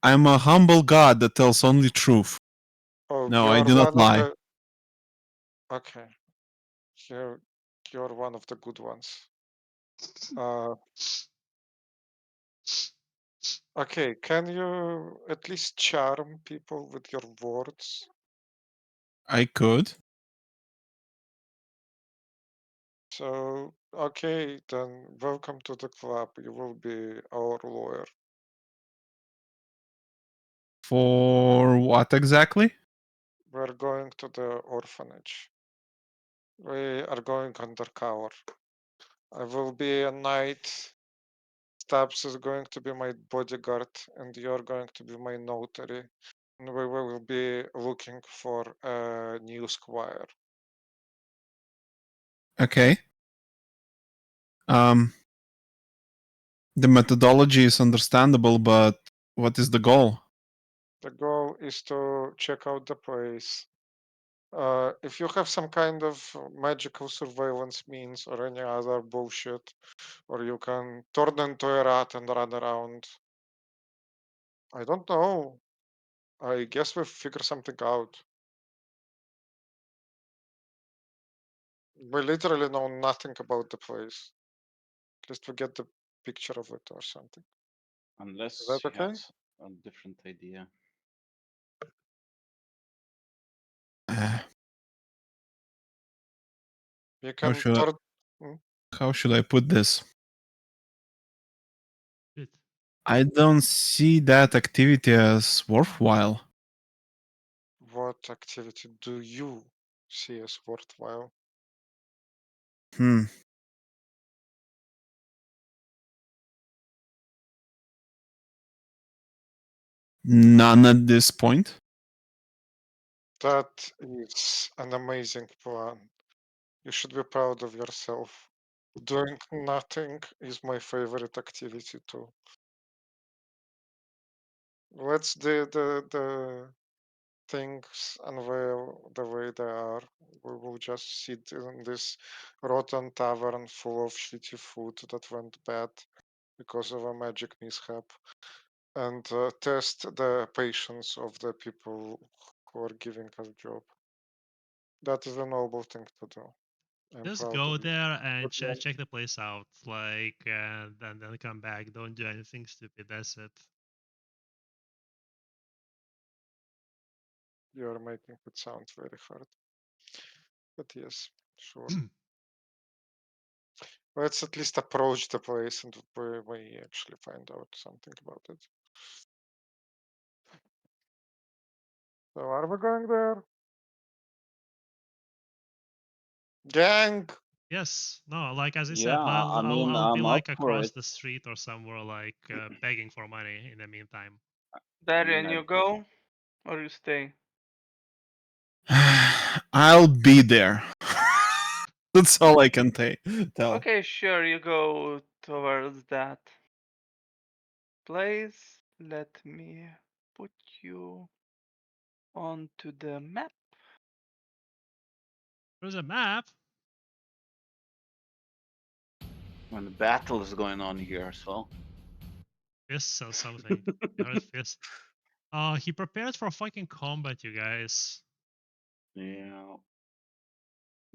a humble god that tells only truth. oh, No, I you're do not one of lie. the. Okay, you're you're one of the good ones. Okay, can you at least charm people with your words? I could. So, okay, then welcome to the club. You will be our lawyer. For what exactly? We're going to the orphanage. We are going undercover. I will be a knight. Stabs is going to be my bodyguard, and you're going to be my notary. And we will be looking for a new squire. Okay. The methodology is understandable, but what is the goal? The goal is to check out the place. If you have some kind of magical surveillance means or any other bullshit, or you can turn into a rat and run around. I don't know. I guess we'll figure something out. We literally know nothing about the place. At least we get the picture of it or something. Unless Is that you okay? have a different idea. Uh, You how can should I, turn. Hmm? how should I put this? Shit. I don't see that activity as worthwhile. What activity do you see as worthwhile? Hmm. None at this point. That is an amazing plan. You should be proud of yourself. Doing nothing is my favorite activity too. Let's the things unveil the way they are. We will just sit in this rotten tavern full of shitty food that went bad because of a magic mishap, and test the patience of the people who are giving us job. That is a noble thing to do. I'm Just proud go of you. there and Good luck. check the place out, like, and then come back. Don't do anything stupid. That's it. You are making it sound very hard. But yes, sure. Let's at least approach the place and we actually find out something about it. So are we going there? Gang! Yes. No. Like as I Yeah, said, I mean, I'll be I'm up like for across it. the street or somewhere, like begging for money in the meantime. I mean, Darian, you go or you stay? I'll be there. That's all I can tell. Okay, sure, you go towards that place. Let me put you onto the map. There's a map. when the battle is going on here, so Fists or something. You heard fist. Oh, he prepared for fucking combat, you guys. yeah,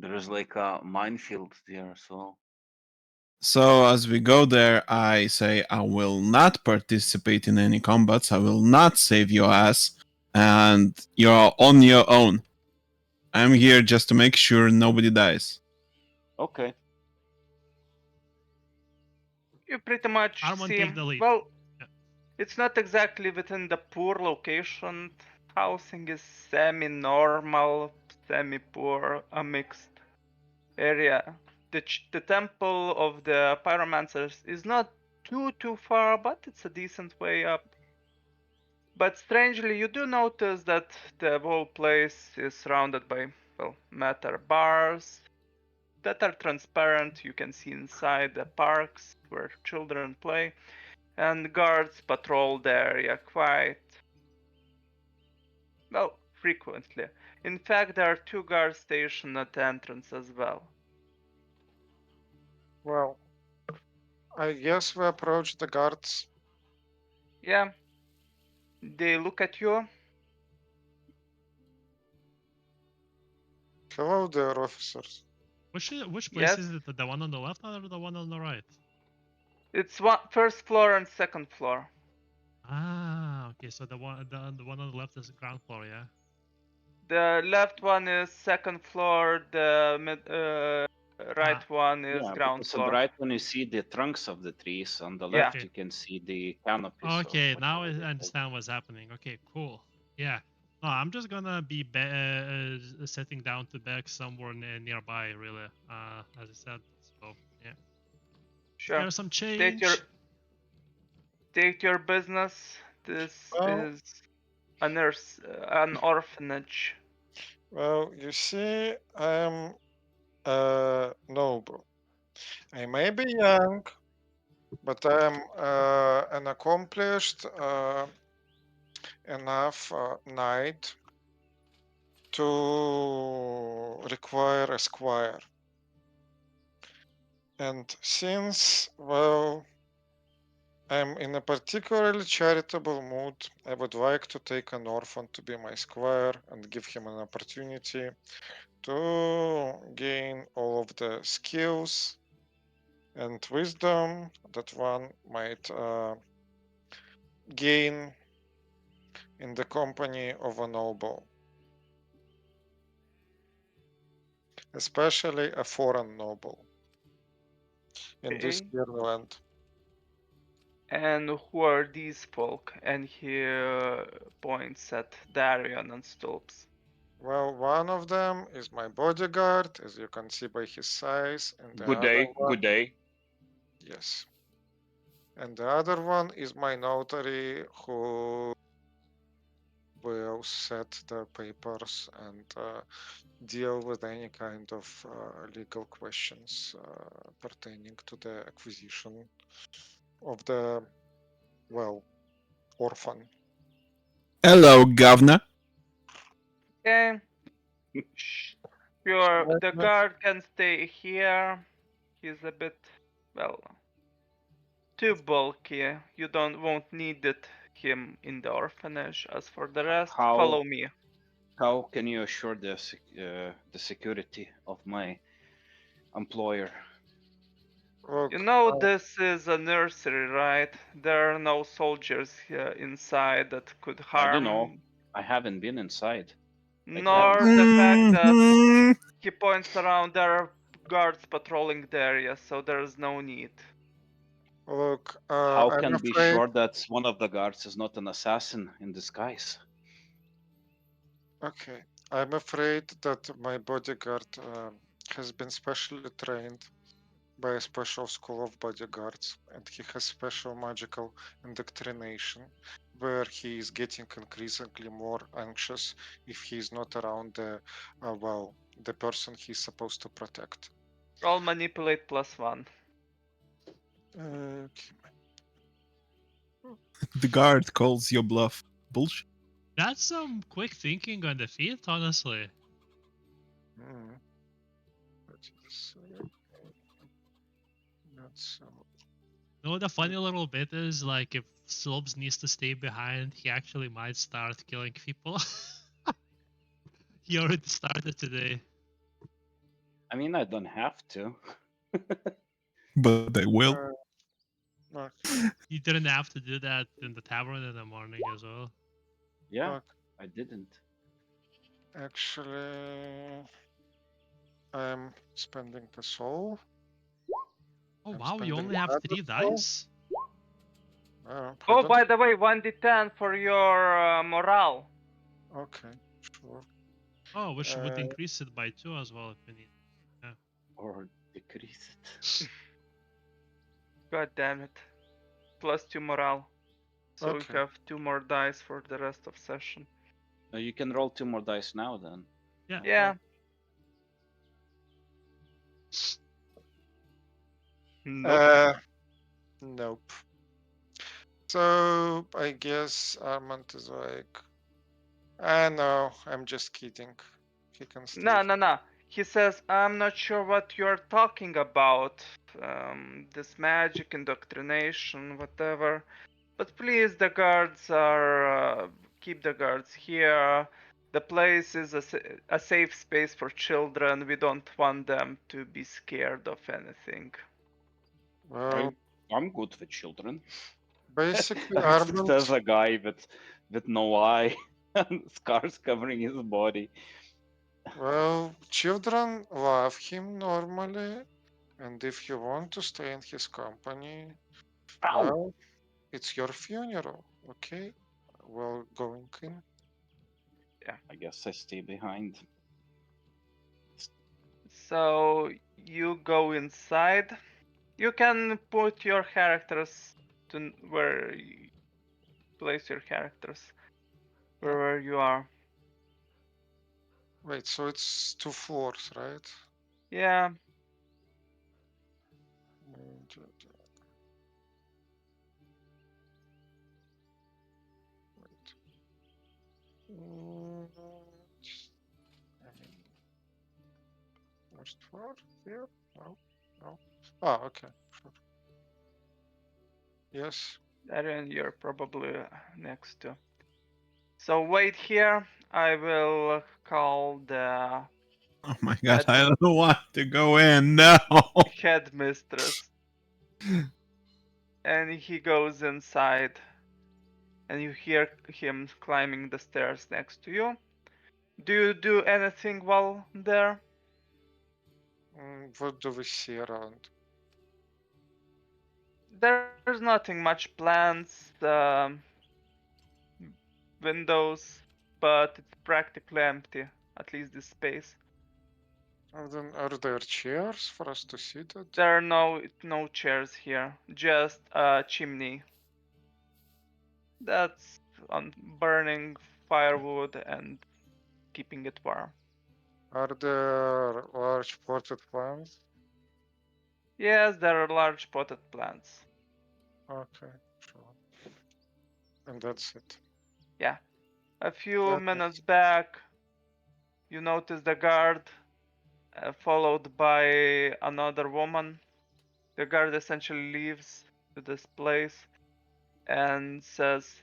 there is like a minefield there, so So as we go there, I say I will not participate in any combats. I will not save your ass, and you're on your own. I'm here just to make sure nobody dies. okay. You pretty much Armand, see, take the lead. well, Yeah. it's not exactly within the poor location. Housing is semi-normal, semi-poor, a mixed area. The temple of the pyromancers is not too far, but it's a decent way up. But strangely, you do notice that the whole place is surrounded by metal bars that are transparent. You can see inside the parks where children play, and guards patrol the area quite frequently. In fact, there are 2 guard stations at the entrance as well. Well, I guess we approach the guards. Yeah, they look at you. Hello there, officers. Which place Yes, is it? The one on the left or the one on the right? it's first floor and second floor. Ah, okay. So the one on the left is the ground floor, yeah. The left one is second floor. The right Ah, one is Yeah, ground because on the floor. right when you see the trunks of the trees, on the Yeah. left okay. you can see the canopies. Okay, or now I whatever they're called. understand what's happening. Okay, cool. Yeah. No, I'm just gonna be sitting down to back somewhere nearby, really. As I said. So yeah. Sure. There's some State change. your business. This Well, is an orphanage. well, you see, I am noble. I may be young, but I am an accomplished enough knight to require a squire. And since, well, I'm in a particularly charitable mood, I would like to take an orphan to be my squire and give him an opportunity to gain all of the skills and wisdom that one might gain in the company of a noble, especially a foreign noble in this Okay. here land. And who are these folk? And he points at Darion and Stolps. Well, one of them is my bodyguard, as you can see by his size, and the Good other day, one, good day. yes, and the other one is my notary who will set the papers and deal with any kind of legal questions pertaining to the acquisition of the, well, orphan. Hello, governor. Okay. Sure, the guard can stay here. He's a bit, too bulky. You won't need him in the orphanage. As for the rest, follow me. How can you assure the security of my employer? Look, You know this is a nursery, right? There are no soldiers inside that could I don't know. harm. I haven't been inside. I haven't Nor seen. the fact that Mhm. he points around, there are guards patrolling the area, so there's no need. look, How I'm can be afraid. sure that one of the guards is not an assassin in disguise? Okay, I'm afraid that my bodyguard has been specially trained by a special school of bodyguards, and he has special magical indoctrination, where he is getting increasingly more anxious if he is not around the person he's supposed to protect. Roll manipulate +1. Okay. The guard calls your bluff. Bullshit. That's some quick thinking on the feet, honestly. Hmm. That's You know, the funny little bit is like if Slobs needs to stay behind, he actually might start killing people. He already started today. I mean, I don't have to. But they will. okay. You didn't have to do that in the tavern in the morning as well. Yeah, Okay. I didn't. Actually, I'm spending the soul. Oh I'm wow, you spending only have another 3 soul. dice? I Oh, don't. by the way, 1d10 for your morale. Okay, sure. Oh, which would Uh, increase it by 2 as well if you need. Yeah. Or decrease it. God damn it. +2 morale. So okay. you have 2 more dice for the rest of session. You can roll 2 more dice now then. Yeah. Yeah. Nope. Nope. So I guess Armand is like, no, I'm just kidding. He can stay. No. He says, I'm not sure what you're talking about. This magic, indoctrination, whatever. But please, the guards are. Keep the guards here. The place is a safe space for children. We don't want them to be scared of anything. Well, I'm good with children. basically, There's Armand. a guy with no eye and scars covering his body. Well, children love him normally, and if you want to stay in his company, Ow! well, it's your funeral, okay? Well, going in. I guess I stay behind. So you go inside. You can put your characters to where you place your characters wherever you are. Wait, so it's 2 floors, right? Yeah, Wait. Mm, I mean, first floor here? No, no. Ah, okay, sure. Yes. Arian, you're probably next to. So wait here. I will call the Oh my god, I don't want to go in. No. headmistress. And he goes inside. And you hear him climbing the stairs next to you. Do you do anything while there? What do we see around? There's nothing much. Plants, windows, but it's practically empty. At least this space. Then are there chairs for us to sit at? There are no chairs here. Just a chimney. That's on burning firewood and keeping it warm. Are there large potted plants? Yes, there are large potted plants. Okay, sure. And that's it. Yeah. A few That minutes is- back, you notice the guard, followed by another woman. The guard essentially leaves to this place and says,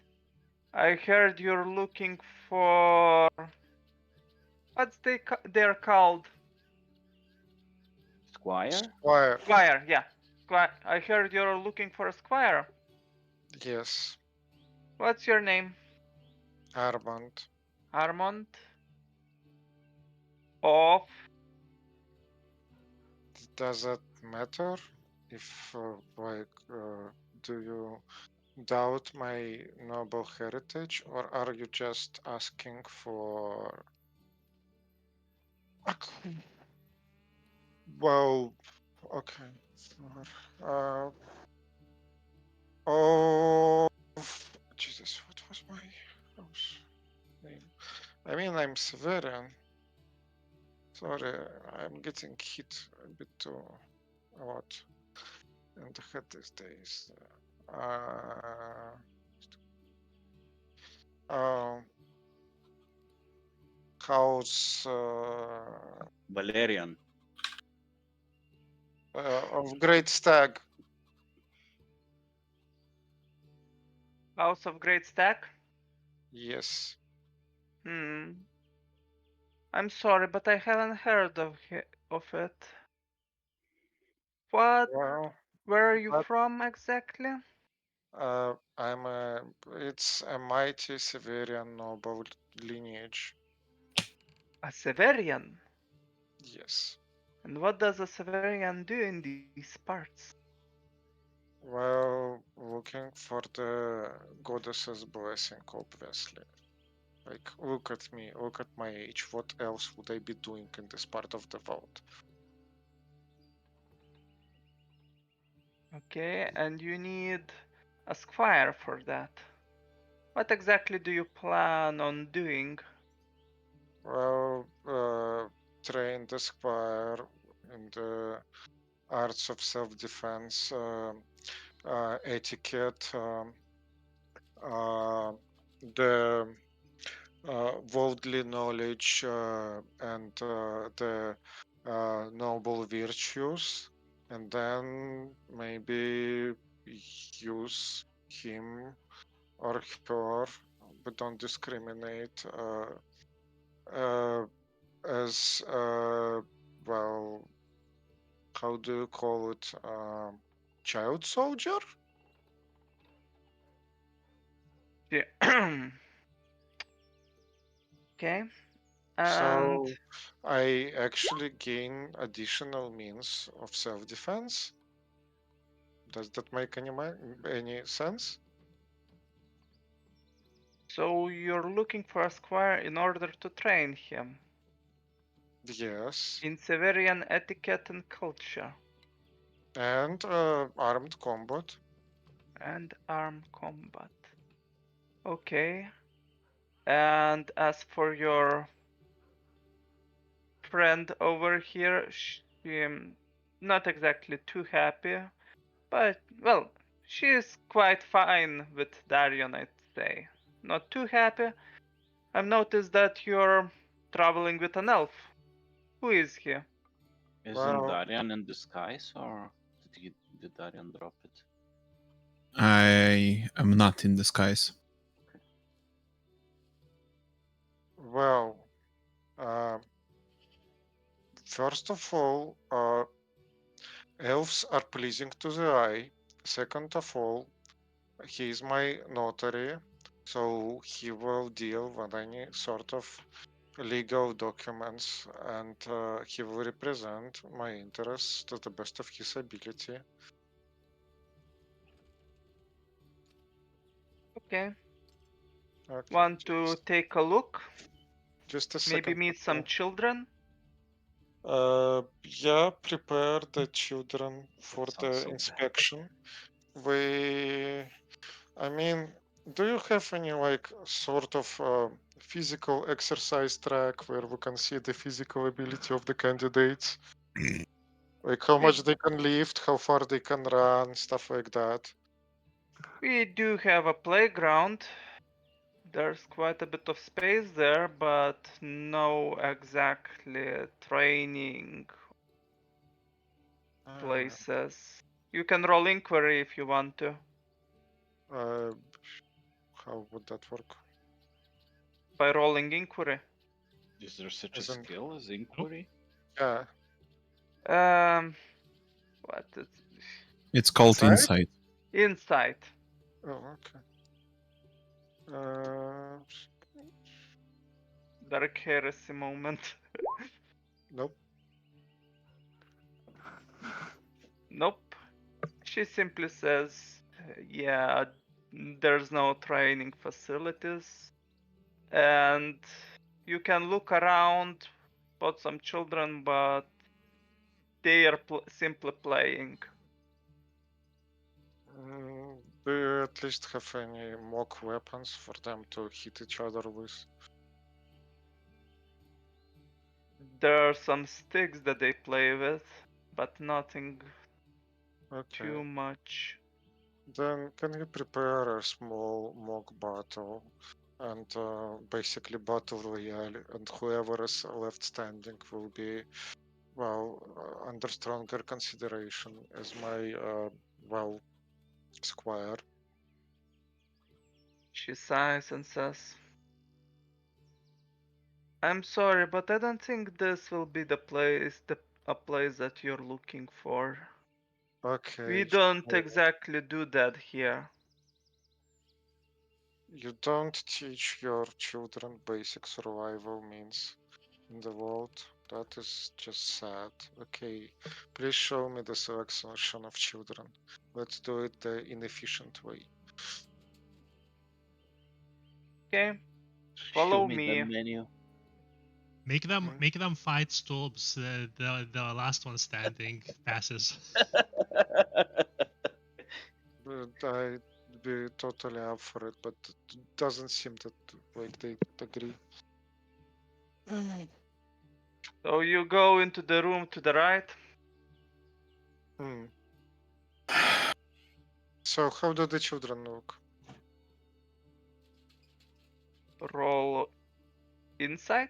I heard you're looking for. They're called? Squire? Squire. Squire, yeah. Squire. I heard you're looking for a squire. Yes. What's your name? Armand. Armand? Of. Does that matter? If, do you doubt my noble heritage, or are you just asking for? Well, okay. Uh, oh, Jesus, what was my house name? I mean, I'm Severian. Sorry, I'm getting hit a bit too a lot in the head these days. Uh, uh, House Valerian. of Great Stag. House of Great Stack? Yes. Hmm. I'm sorry, but I haven't heard of it. What? Well, Where are you but from exactly? I'm a. It's a mighty Severian noble lineage. A Severian. Yes. And what does a Severian do in these parts? Well, looking for the goddess's blessing, obviously. Like, look at me, look at my age. What else would I be doing in this part of the world? Okay, and you need a squire for that. What exactly do you plan on doing? Well, train the squire in the arts of self-defense, etiquette, the worldly knowledge, and the noble virtues, and then maybe use him or her, but don't discriminate, as well, how do you call it? Child soldier? Yeah. Okay. And So I actually gain additional means of self-defense. Does that make any sense? so you're looking for a squire in order to train him Yes. in Severian etiquette and culture And armed combat. and armed combat. Okay. And as for your friend over here, she not exactly too happy, but well, she is quite fine with Darion, I'd say. Not too happy. I've noticed that you're traveling with an elf. Who is he? Isn't Well, Darian in disguise, or did Darian drop it? I am not in disguise. well, uh, first of all, elves are pleasing to the eye. Second of all, he is my notary, so he will deal with any sort of legal documents, and he will represent my interests to the best of his ability. Okay. Okay, Want to take a look? just a Maybe second. meet some children? Yeah, prepare the children for That sounds the so bad. inspection. I mean, do you have any like sort of physical exercise track where we can see the physical ability of the candidates? Like how We much they can lift, how far they can run, stuff like that. we do have a playground. There's quite a bit of space there, but no exactly training Uh, places. You can roll inquiry if you want to. uh, how would that work? By rolling inquiry. Is there such a As in, skill as inquiry? yeah, Um, what is It's called inside? insight. insight? Oh, okay. Uh, Dark heresy moment. nope. Nope. She simply says, yeah, there's no training facilities, and you can look around, spot some children, but they are simply playing. Do you at least have any mock weapons for them to hit each other with? There are some sticks that they play with, but nothing Okay. too much. Then can you prepare a small mock battle and basically battle royale, and whoever is left standing will be, well, under stronger consideration as my, well, squire. She sighs and says, I'm sorry, but I don't think this will be a place that you're looking for. We Okay. don't exactly do that here. You don't teach your children basic survival means in the world. That is just sad. Okay, please show me the selection of children. Let's do it the inefficient way. Okay, Show follow me the me. menu. Make them Mhm. make them fight Stolbs. The last one standing passes. But I'd be totally up for it, but it doesn't seem that like they agree. So you go into the room to the right. Hmm. So how do the children look? Roll insight?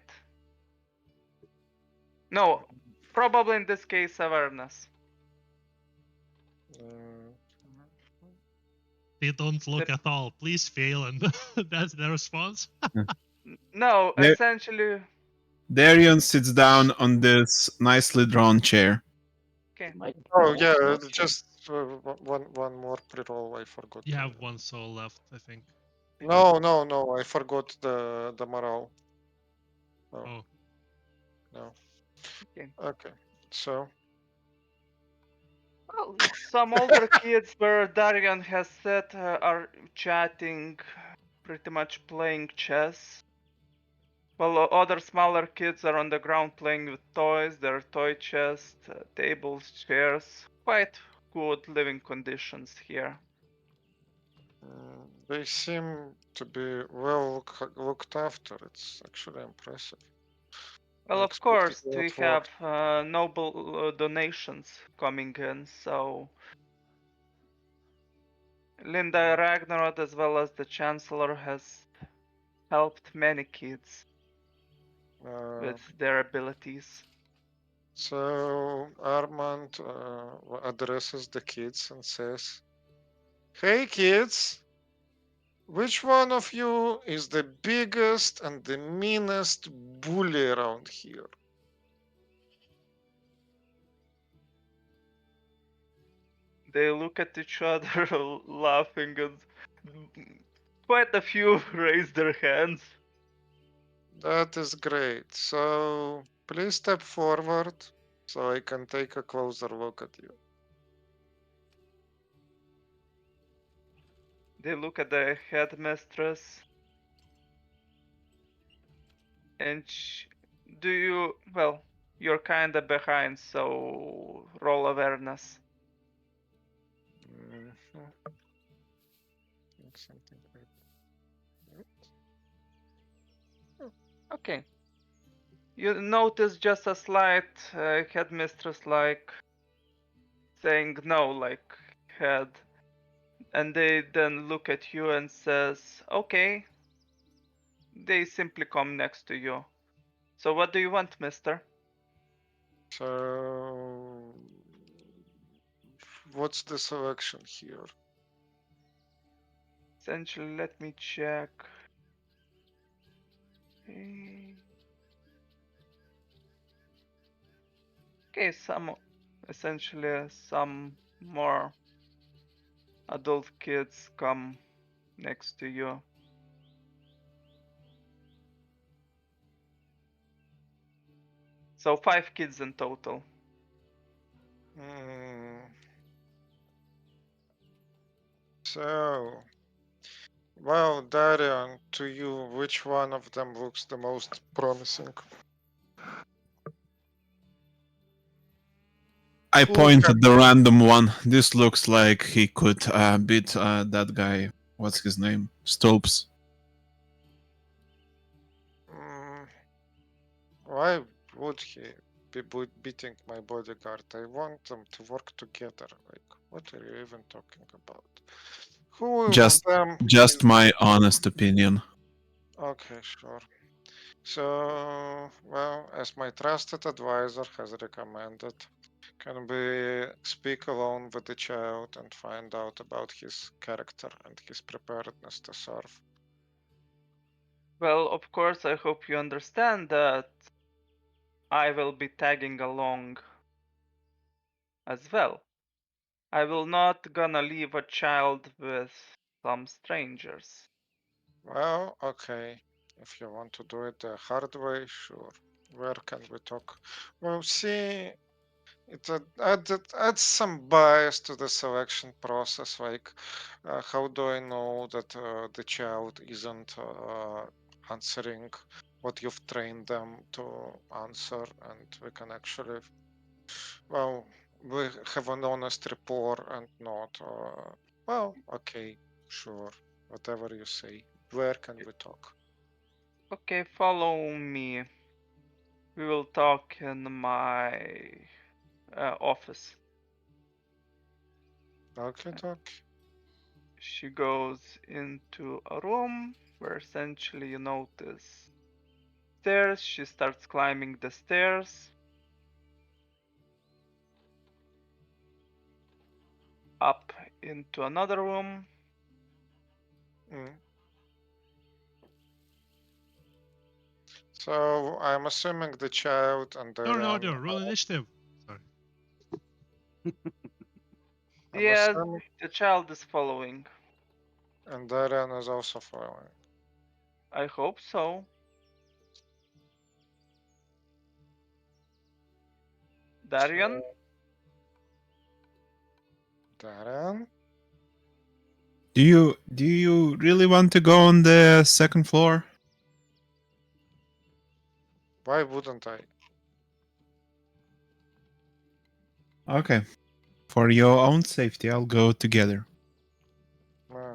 No, probably in this case awareness. Mm, They don't look at all. Please fail, and that's the response. No, There- essentially. Darion sits down on this nicely drawn chair. Okay. Oh yeah, just one more pre-roll. I forgot. You have one soul left, I think. No. I forgot the morale. Oh, No. Okay. Okay. So Well, some older kids where Darian has said are chatting, pretty much playing chess. While other smaller kids are on the ground playing with toys, their toy chest, tables, chairs. Quite good living conditions here. they seem to be well looked after. It's actually impressive. Well, I of expected course, a we lot more. have noble donations coming in, so Linda Ragnarod as well as the Chancellor has helped many kids with their abilities. So Armand addresses the kids and says, "Hey kids, which one of you is the biggest and the meanest bully around here?" They look at each other laughing, and quite a few raise their hands. That is great. So please step forward so I can take a closer look at you. They look at the headmistress, and do you? Well, you're kinda behind, so roll awareness. Mhm. Think something like that. Okay. You notice just a slight headmistress-like saying no, like head, and they then look at you and says, "Okay." They simply come next to you. So what do you want, mister? So what's the selection here? Essentially, let me check. Okay, some more adult kids come next to you. So 5 kids in total. Hmm. So, well, Darian, to you, which one of them looks the most promising? I Who point can- at the random one. This looks like he could beat that guy. What's his name? Stolps. Mm, why would he be beating my bodyguard? I want them to work together. Like, what are you even talking about? Who of Just, them just is... my honest opinion. Okay, sure. So, well, as my trusted advisor has recommended, can we speak alone with the child and find out about his character and his preparedness to serve? Well, of course, I hope you understand that I will be tagging along as well. I will not gonna leave a child with some strangers. Well, okay. If you want to do it the hard way, sure. Where can we talk? Well, see, adds some bias to the selection process. Like, how do I know that the child isn't answering what you've trained them to answer, and we can actually, well, we have an honest rapport and not, well, okay, sure, whatever you say. Where can we talk? Okay, follow me. We will talk in my office. Okay, doc. She goes into a room where essentially you notice stairs. She starts climbing the stairs up into another room. Mm. So I'm assuming the child and No, no, Darren. no. Roll initiative. Sorry. I'm Yeah, assuming, the child is following. and Darren is also following. I hope so. Darian? Darren, Do you really want to go on the second floor? why wouldn't I? Okay. For your own safety, I'll go together.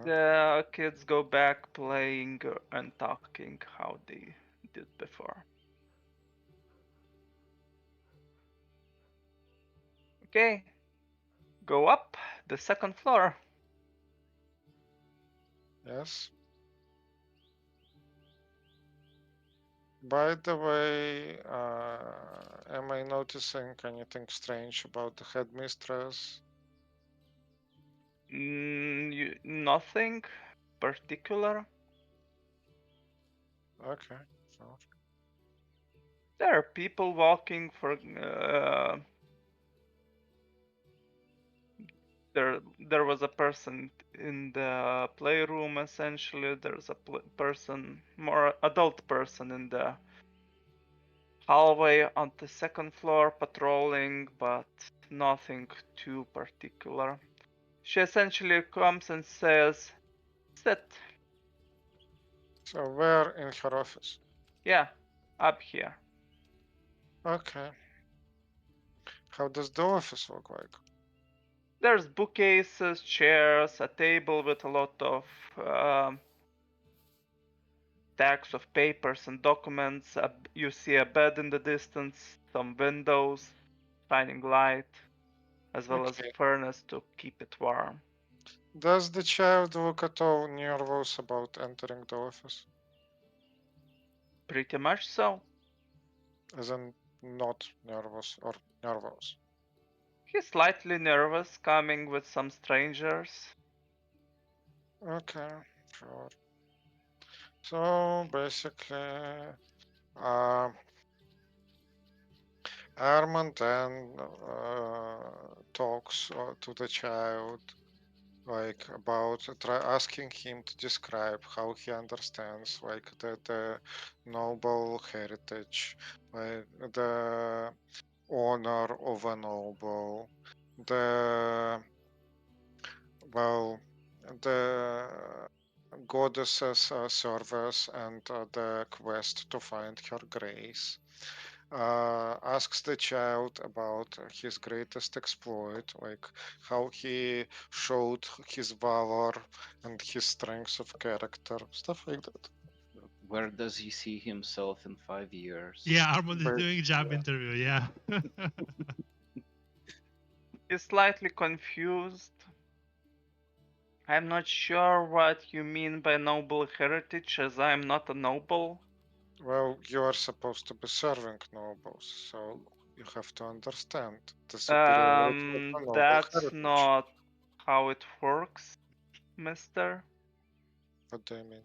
The kids go back playing and talking how they did before. Okay, go up the second floor. Yes. By the way, am I noticing anything strange about the headmistress? Nothing particular. Okay. So, There are people walking for. There was a person in the playroom. Essentially, there's a person, more adult person, in the hallway on the second floor patrolling, but nothing too particular. She essentially comes and says, "Sit." so where in her office? Yeah, up here. Okay. How does the office look like? There's bookcases, chairs, a table with a lot of stacks of papers and documents. You see a bed in the distance, some windows, shining light, as well as a Okay. furnace to keep it warm. Does the child look at all nervous about entering the office? Pretty much so. As in, not nervous or nervous? He's slightly nervous coming with some strangers. Okay, sure. So basically, uh, Armand then talks to the child like about asking him to describe how he understands like the noble heritage, like the honor of a noble, the well, the goddess's service and the quest to find her grace. Asks the child about his greatest exploit, like how he showed his valor and his strength of character, stuff like that. Where does he see himself in 5 years? Yeah, Armand is But doing job yeah, interview. Yeah. He's slightly confused. I'm not sure what you mean by noble heritage, as I am not a noble. well, you are supposed to be serving nobles, so you have to understand the superiority of the noble That's heritage. not how it works, mister. What do you mean?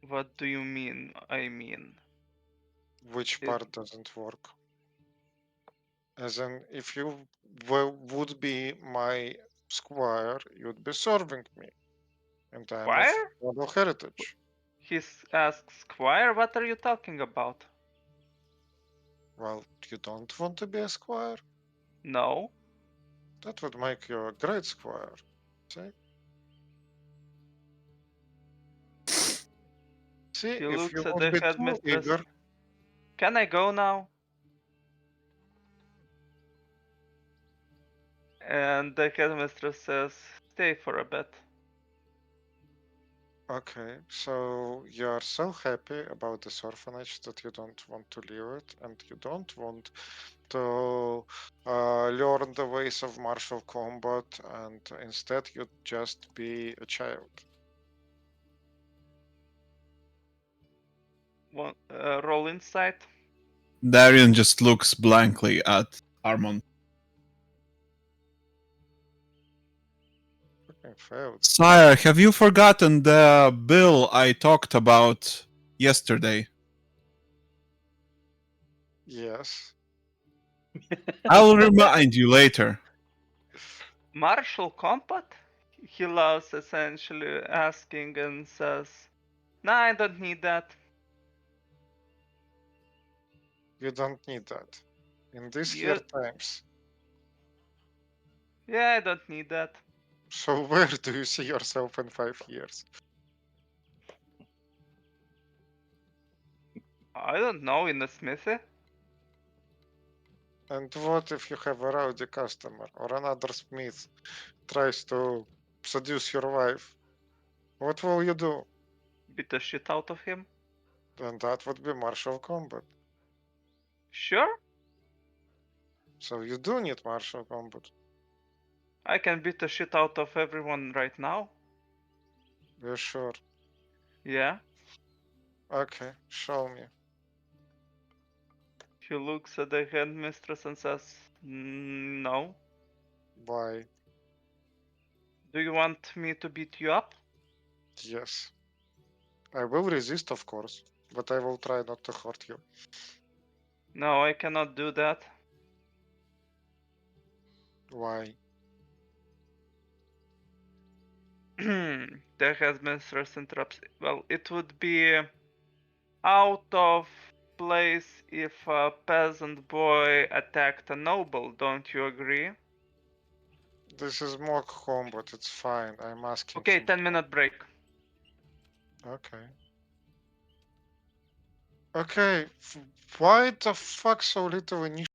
What do you mean? I mean, Which it, part doesn't work? As in, if you would be my squire, you'd be serving me in time of Squire? noble heritage. He asks, Squire, what are you talking about? Well, you don't want to be a squire? No. That would make you a great squire. See? See, He if you looks at would the be too headmistress. eager, Can I go now? And the headmistress says, stay for a bit. Okay, so you're so happy about this orphanage that you don't want to leave it, and you don't want to learn the ways of martial combat, and instead you just be a child. Roll insight. Darian just looks blankly at Armand. Fucking failed. Sire, have you forgotten the bill I talked about yesterday? Yes. I'll remind you later. Martial combat? He loves essentially asking and says, "Nah, I don't need that." You don't need that. In these here You, times. yeah, I don't need that. So where do you see yourself in 5 years? I don't know, in a smithy. And what if you have a rowdy customer or another smith tries to seduce your wife? What will you do? Beat the shit out of him. Then that would be martial combat. Sure, So you do need martial combat. I can beat the shit out of everyone right now. You sure? Yeah. Okay, show me. He looks at the headmistress and says, No. Why? Do you want me to beat you up? Yes. I will resist, of course, but I will try not to hurt you. No, I cannot do that. Why? The headmistress interrupts. Well, it would be out of place if a peasant boy attacked a noble, don't you agree? This is mock combat, it's fine. I'm asking Okay, him. 10-minute break. Okay. Okay, why the fuck so little initiative?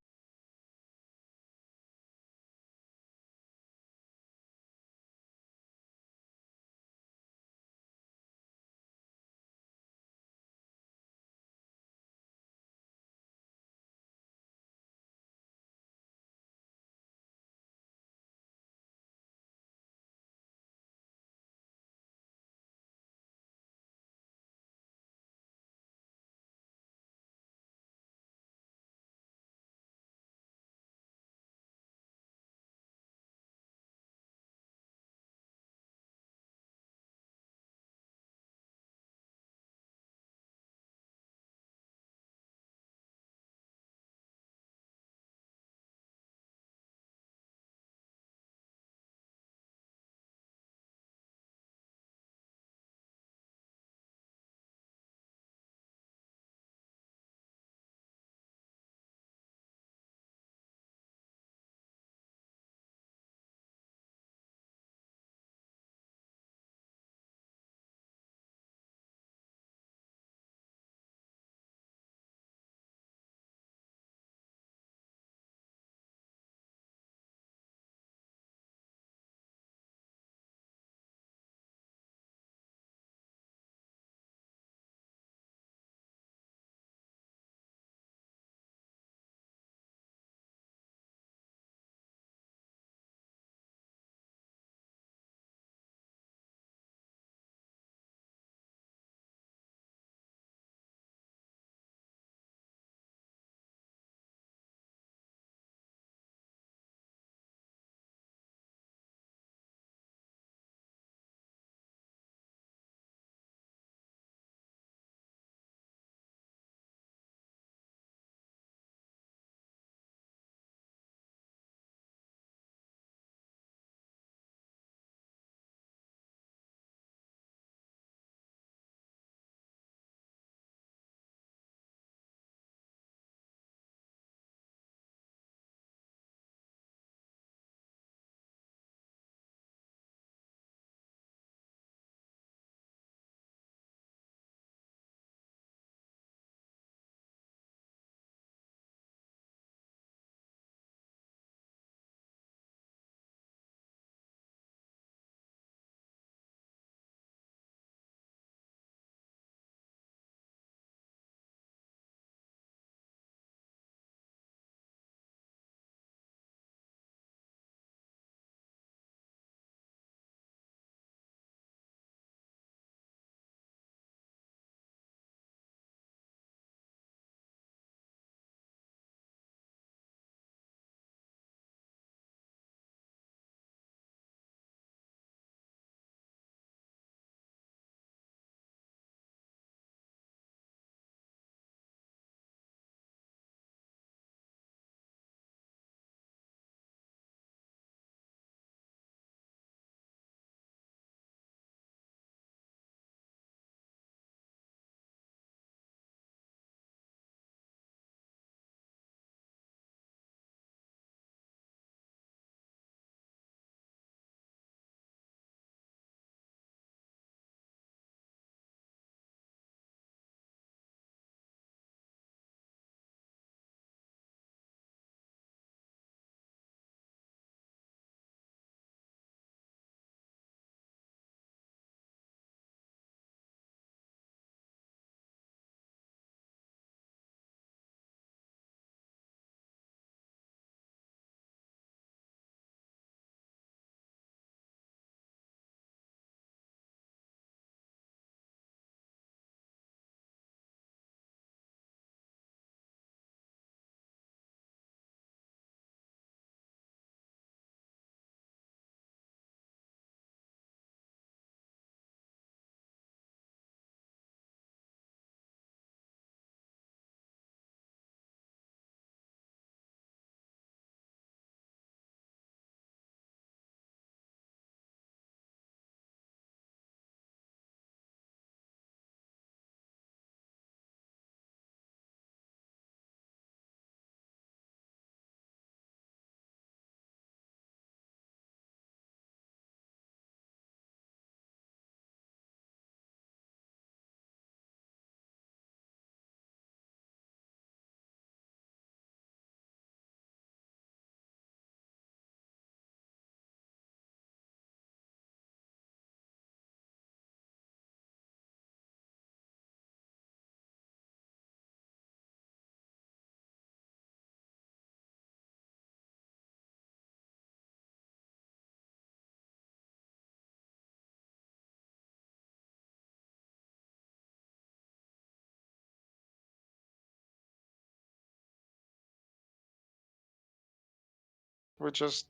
We just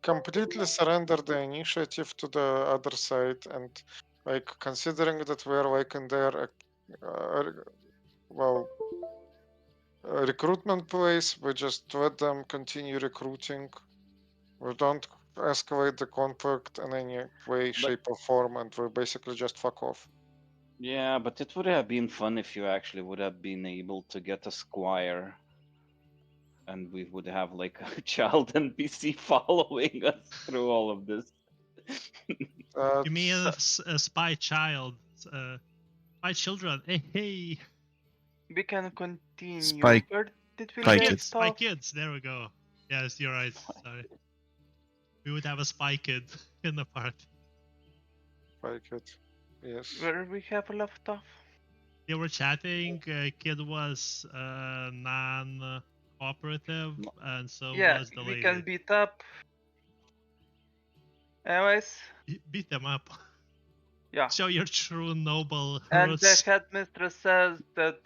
completely surrender the initiative to the other side, and like considering that we're like in their well recruitment place, we just let them continue recruiting. We don't escalate the conflict in any way, But shape, or form, and we basically just fuck off. yeah, but it would have been fun if you actually would have been able to get a squire, and we would have like a child NPC following us through all of this. You mean That's a spy child? Spy children? Hey! We can continue. Spike. Where did we Spy leave kids. Spy off? kids! There we go. Yes, you're right. Sorry. We would have a spy kid in the party. like it. Yes. Where we have left off? They were chatting. Kid was non-cooperative, and so Yeah, was the we lady. can beat up. Anyways, Beat them up. yeah. Show your true noble And the roots. headmistress says that,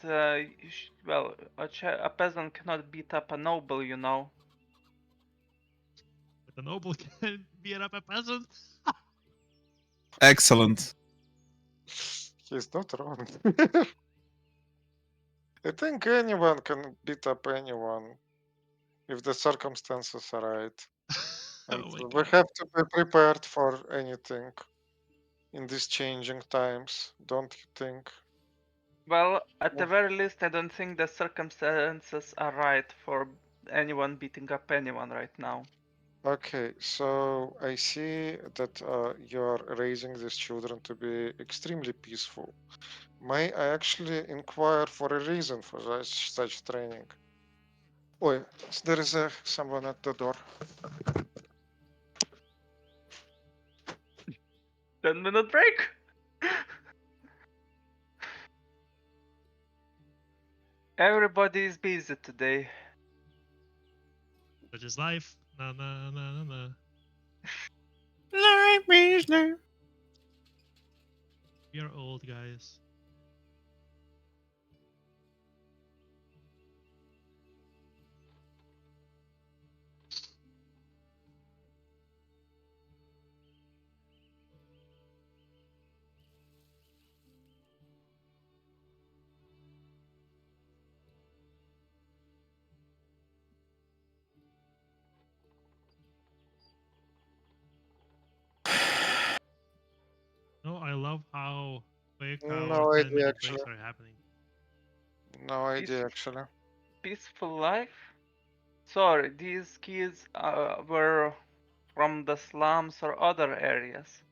well, a peasant cannot beat up a noble, you know. But a noble can beat up a peasant. Excellent. He's not wrong. I think anyone can beat up anyone if the circumstances are right. And Oh my we god. have to be prepared for anything in these changing times, don't you think? Well, at the Yeah. very least, I don't think the circumstances are right for anyone beating up anyone right now. Okay, so I see that you're raising these children to be extremely peaceful. May I actually inquire for a reason for such training? Oh, there is someone at the door. 10-minute break! Everybody is busy today. Such is life. Na na na na na. Life is life. We are old guys. No, I love how quick our No idea 10-minute actually. breaks are happening. No idea actually. Peaceful life? Sorry, these kids were from the slums or other areas.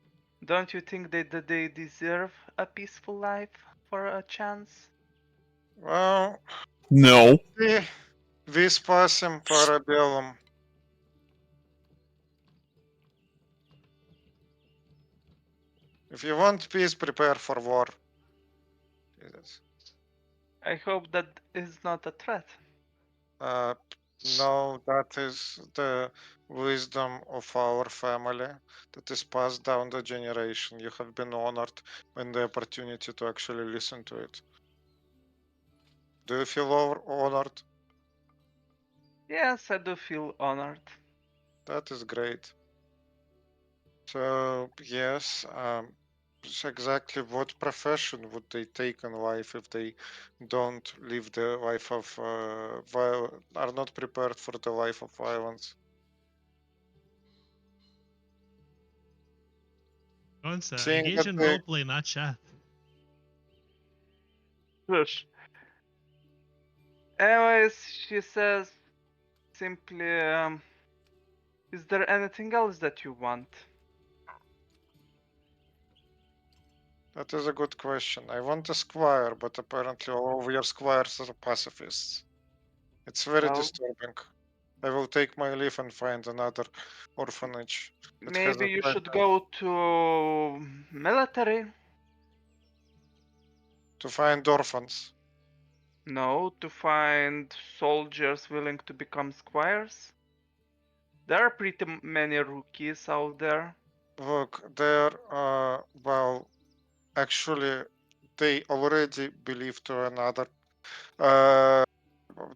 Don't you think that they deserve a peaceful life for a chance? Well, No. vis pacem para bellum. If you want peace, prepare for war. Jesus. I hope that is not a threat. No, that is the wisdom of our family that is passed down the generation. You have been honored when the opportunity to actually listen to it. Do you feel honored? Yes, I do feel honored. That is great. So, yes, it's exactly what profession would they take in life if they don't live the life of are not prepared for the life of violence? Gonza, Seeing engage that in they roleplay, not chat. Push. Anyways, she says simply, is there anything else that you want? That is a good question. I want a squire, but apparently all of your squires are pacifists. It's very Well, disturbing. I will take my leave and find another orphanage that has maybe a you friend should go to military. to find orphans. No, to find soldiers willing to become squires. There are pretty many rookies out there. Look, they're well, actually, they already believe to another. Uh,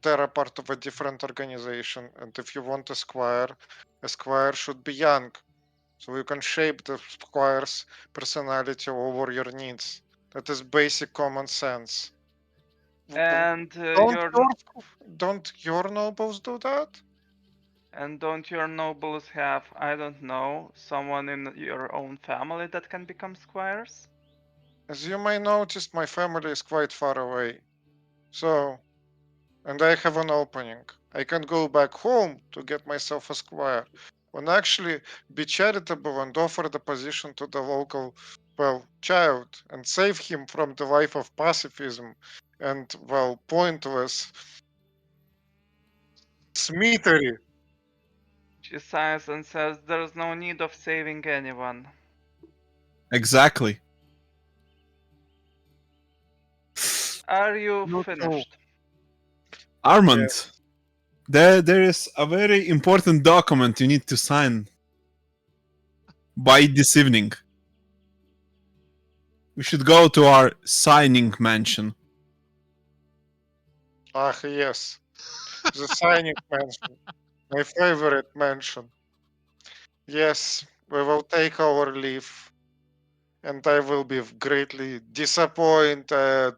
they're a part of a different organization, and if you want a squire should be young, so you can shape the squire's personality over your needs. That is basic common sense. And Don't your nobles do that? don't your nobles have, I don't know, someone in your own family that can become squires? As you may notice, my family is quite far away. So, and I have an opening. I can go back home to get myself a squire, and actually be charitable and offer the position to the local, well, child and save him from the life of pacifism and, well, pointless smithery. She sighs and says there's no need of saving anyone. Exactly. Are you You too. finished? Armand, there is a very important document you need to sign by this evening. We should go to our signing mansion. Ah, yes. The signing mansion. My favorite mansion. Yes, we will take our leave, and I will be greatly disappointed.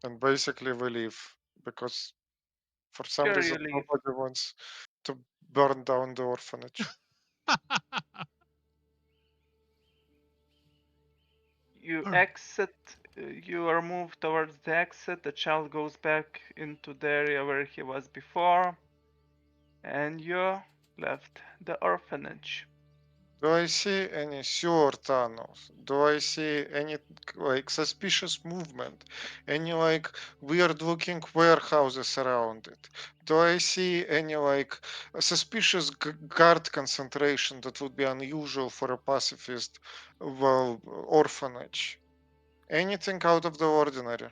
And basically, we leave because for some Sure, reason you leave. nobody wants to burn down the orphanage. You Alright. exit, you are moved towards the exit, the child goes back into the area where he was before, and you left the orphanage. Do I see any sewer tunnels? Do I see any like suspicious movement? Any like weird looking warehouses around it? Do I see any like suspicious guard concentration that would be unusual for a pacifist, well, orphanage? Anything out of the ordinary?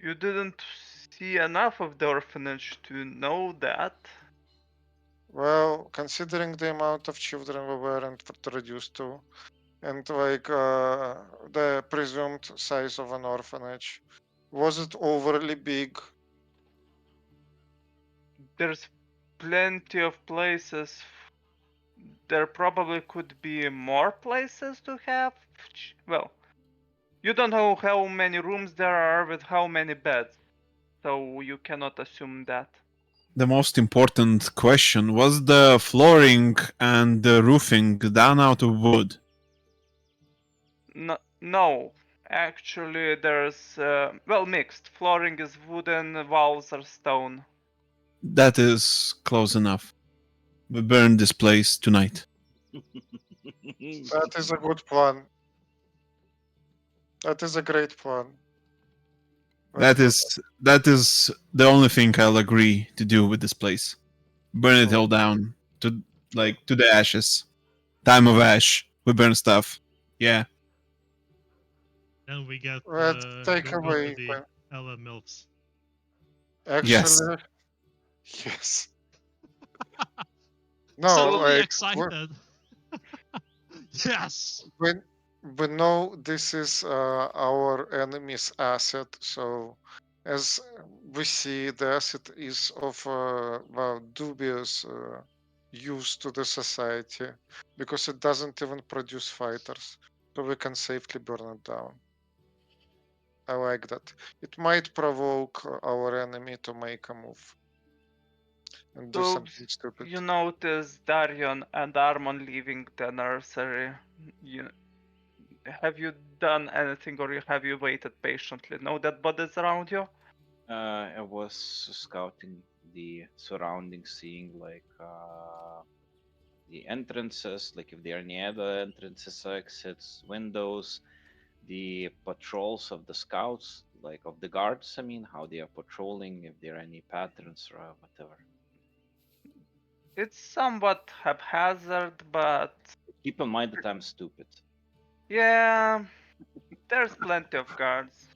You didn't see enough of the orphanage to know that. Well, considering the amount of children we were introduced to, and like the presumed size of an orphanage, was it overly big? There's plenty of places. There probably could be more places to have. Well, you don't know how many rooms there are with how many beds, so you cannot assume that. The most important question was the flooring and the roofing done out of wood. No, actually, there's well mixed. Flooring is wooden, walls are stone. That is close enough. We burn this place tonight. That is a good plan. That is a great plan. Let's do That is the only thing I'll agree to do with this place. Burn it all down to to the ashes. Time of ash. We burn stuff. Yeah. Then we get Let's take go to away. the Ella Milfs. Actually, yes. No, Suddenly like excited. Yes. we know this is our enemy's asset, so as we see, the asset is of well, dubious use to the society because it doesn't even produce fighters, so we can safely burn it down. I like that. It might provoke our enemy to make a move and do So something stupid. you notice Darion and Armon leaving the nursery. You, have you done anything or have you waited patiently? No dead bodies around you? I was scouting the surroundings, seeing the entrances, like if there are any other entrances, exits, windows, the patrols of the scouts, like of the guards. I mean, how they are patrolling, if there are any patterns or whatever. It's somewhat haphazard, but Keep in mind that I'm stupid. yeah, there's plenty of guards.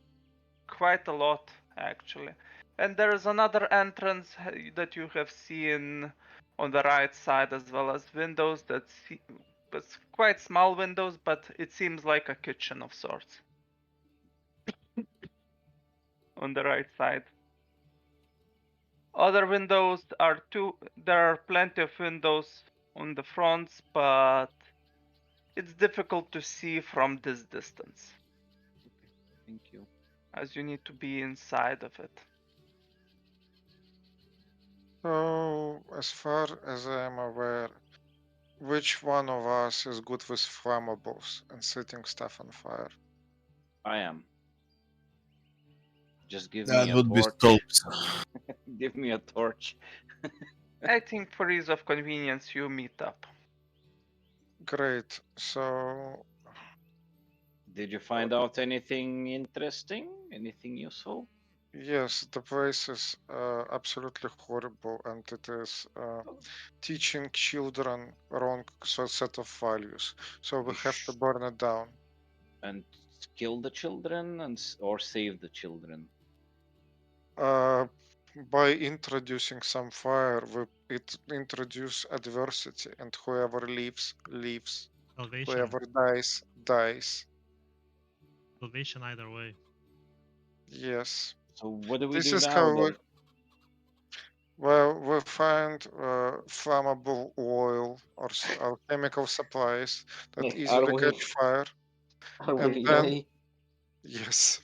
Quite a lot, actually. And there's another entrance that you have seen on the right side, as well as windows it's quite small windows, but it seems like a kitchen of sorts. on the right side. Other windows are there are plenty of windows on the fronts, but it's difficult to see from this distance, Thank you. as you need to be inside of it. So, as far as I am aware, which one of us is good with flammables and setting stuff on fire? I am. Just give That me a would be torch. Stokes. Give me a torch. I think for ease of convenience, you meet up. Great. So, Did you find out anything interesting? Anything useful? yes, the place is absolutely horrible, and it is teaching children wrong set of values. So we have to burn it down. And kill the children or save the children? By introducing some fire, it introduce adversity, and whoever lives lives. Salvation. Whoever dies dies. Salvation either way. Yes. So what do we This do is now how we. then? Well, we find flammable oil or chemical supplies that Are easily we catch fire, are we and then really? yes,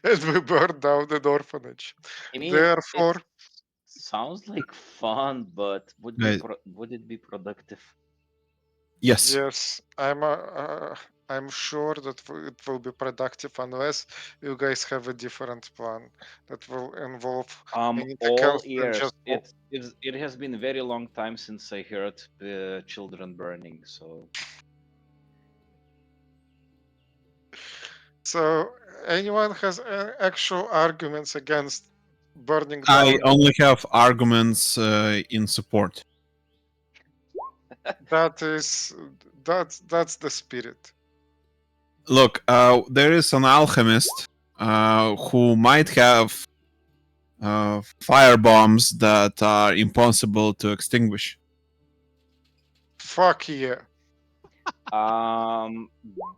and we burn down the orphanage. I mean, Therefore, it sounds like fun, but Right. would it be productive? Yes. yes, I'm sure that it will be productive unless you guys have a different plan that will involve anything All else than ears. just. It has been a very long time since I heard children burning. So So, anyone has actual arguments against burning I down? only have arguments in support. That is that's the spirit. Look, there is an alchemist who might have fire bombs that are impossible to extinguish. Fuck yeah.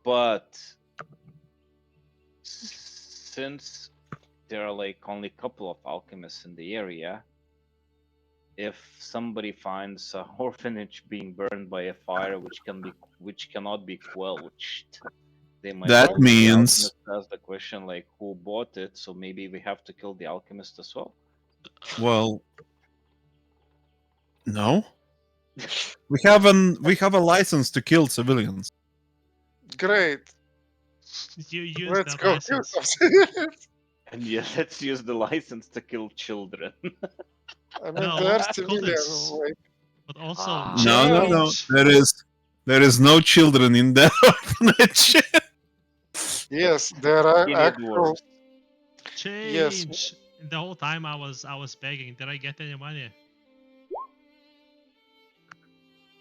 but since there are like only a couple of alchemists in the area, if somebody finds a orphanage being burned by a fire which cannot be quenched, they might That go to the means alchemist, ask the question like who bought it, so maybe we have to kill the alchemist as well. well, no. We have a license to kill civilians. Great. You use Let's that go kill license. some civilians. And yeah, let's use the license to kill children. I mean, No, they're of civilians. course. Like, But also Ah. No. change. There is no children in that orphanage. yes, there are In actual. Edwards. Change. The whole time I was begging. Did I get any money?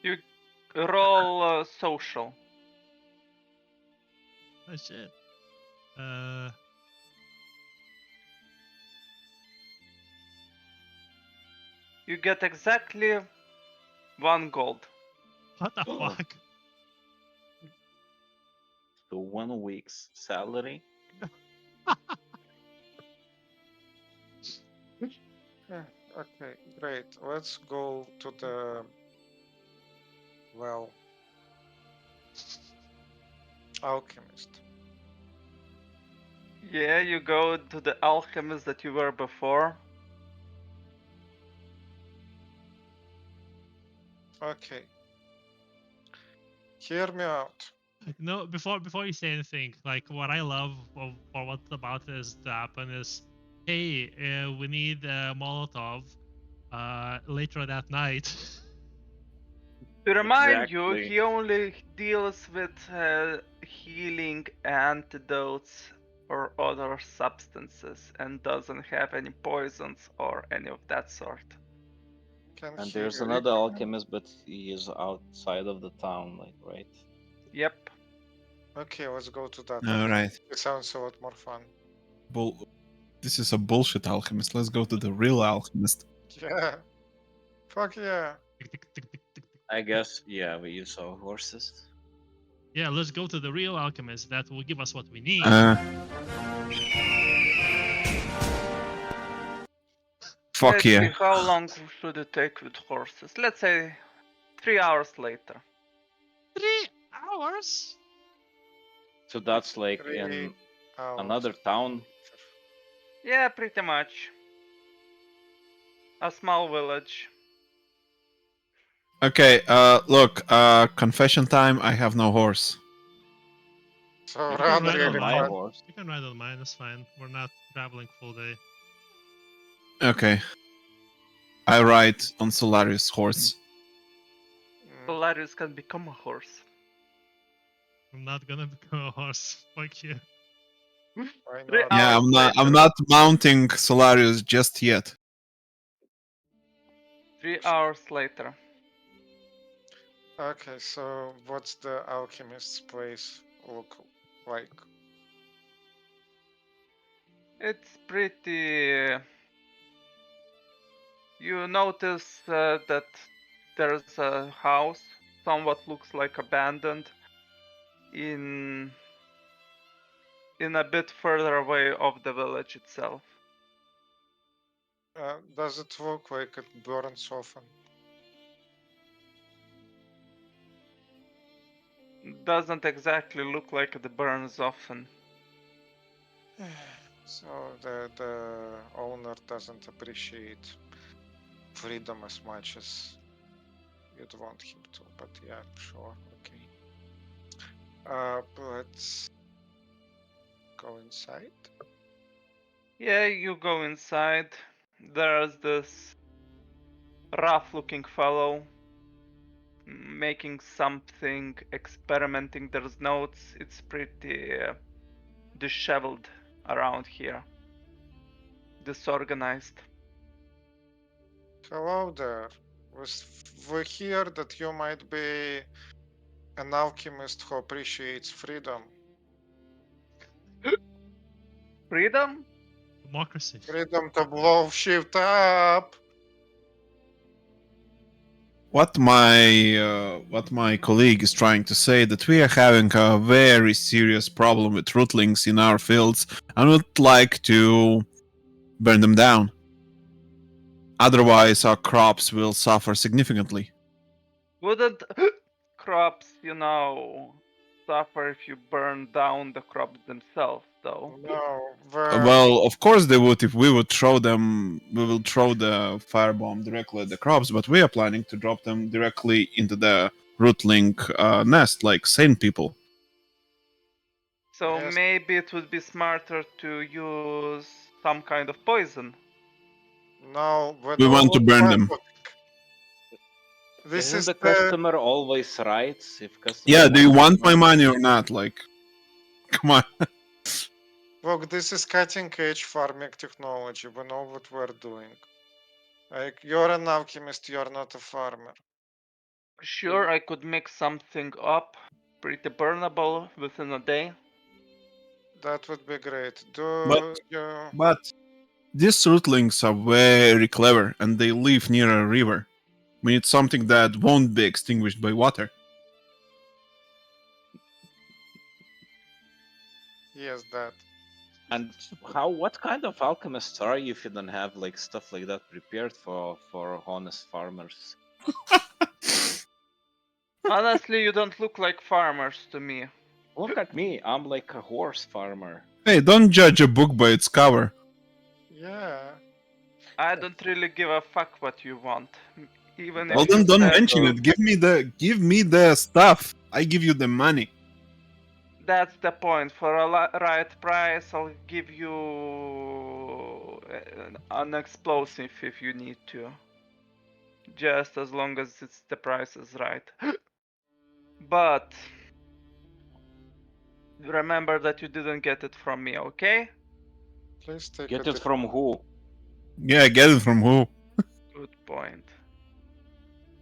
You roll social. Oh shit. You get exactly 1 gold. What the fuck? So 1 week's salary. Okay, great. Let's go to the alchemist. Yeah, you go to the alchemist that you were before. Okay. Hear me out. No, before you say anything, like what I love for what's about is to happen is, hey, we need a Molotov later that night. To remind you, Exactly. he only deals with healing antidotes or other substances and doesn't have any poisons or any of that sort. Can And he there's another alchemist, but he is outside of the town, like, right? Yep. Okay, let's go to that. All right. It sounds a lot more fun. This is a bullshit alchemist. Let's go to the real alchemist. Yeah. Fuck yeah. I guess, yeah, we use our horses. Yeah, let's go to the real alchemist. That will give us what we need. Fuck Let's yeah. see, how long should it take with horses? Let's say 3 hours later. 3 hours? So that's like 3 in hours. another town. Yeah, pretty much. A small village. Okay, look, confession time, I have no horse. So You run can ride really on my mine. fast. horse. You can ride on mine, it's fine. We're not traveling full day. Okay. I ride on Solarius' horse. Mm, Solarius can become a horse. I'm not gonna become a horse. Fuck you. why 3 not? Yeah, hours I'm later. not mounting Solarius just yet. 3 hours later. Okay, so what's the alchemist's place look like? It's pretty. You notice that there's a house, somewhat looks like abandoned, in a bit further away of the village itself. Does it look like it burns often? Doesn't exactly look like it burns often. So the owner doesn't appreciate freedom as much as you'd want him to, but yeah, sure, okay. Let's go inside. Yeah, you go inside. There's this rough-looking fellow making something, experimenting. There's notes. It's pretty disheveled around here, disorganized. Hello there. We hear that you might be an alchemist who appreciates freedom. Freedom? Democracy. Freedom to blow shit up! What my colleague is trying to say that we are having a very serious problem with rootlings in our fields and would like to burn them down. Otherwise, our crops will suffer significantly. Wouldn't crops, suffer if you burn down the crops themselves, though? No, Well, of course they would if we would throw them. We will throw the firebomb directly at the crops, but we are planning to drop them directly into the rootling nest, like sane people. So Yes. maybe it would be smarter to use some kind of poison. No, we We don't want to burn them. This Isn't is the the customer always right? If customer Yeah, do you wants want it, my no. money or not? Like, come on. look. This is cutting edge farming technology. We know what we're doing. Like you're an alchemist. You're not a farmer. Sure, I could make something up pretty burnable within a day. That would be great. But Do you? but these rootlings are very clever, and they live near a river. We need something that won't be extinguished by water. Yes, that. And what kind of alchemists are you if you don't have like stuff like that prepared for honest farmers? Honestly, you don't look like farmers to me. Look at me, I'm like a horse farmer. Hey, don't judge a book by its cover. Yeah. I don't really give a fuck what you want. Even Well, if you then don't said mention it. Give me the stuff. I give you the money. that's the point. For a right price, I'll give you an explosive if you need to. Just as long as the price is right. But remember that you didn't get it from me, okay? Please take Get a it from who? Yeah, get it from who? Good point.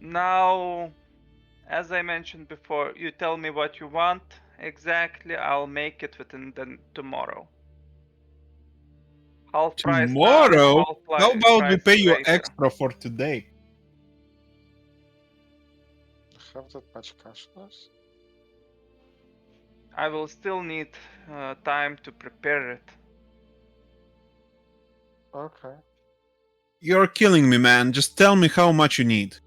Now, as I mentioned before, you tell me what you want exactly. I'll make it within tomorrow. Half price now, Tomorrow? half How about we price pay you later. extra for today? have that much cash loss. I will still need time to prepare it. Okay. You're killing me, man. Just tell me how much you need.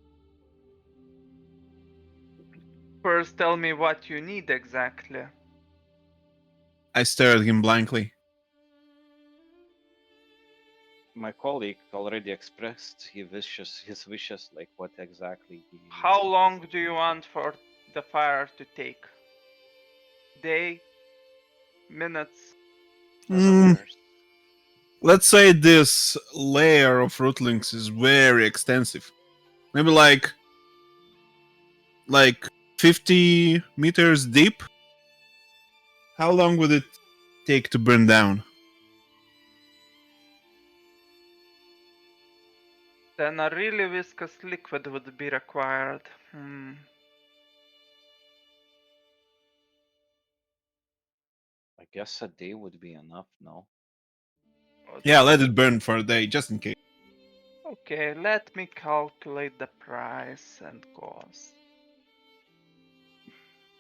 First, tell me what you need exactly. I stare at him blankly. My colleague already expressed his wishes, like what exactly he. How long do you want for the fire to take? Day? Minutes? Hours. Let's say this layer of rootlings is very extensive. Maybe like 50 meters deep. How long would it take to burn down? Then a really viscous liquid would be required. I guess a day would be enough, no? Yeah, let it burn for a day, just in case. Okay, let me calculate the price and cost.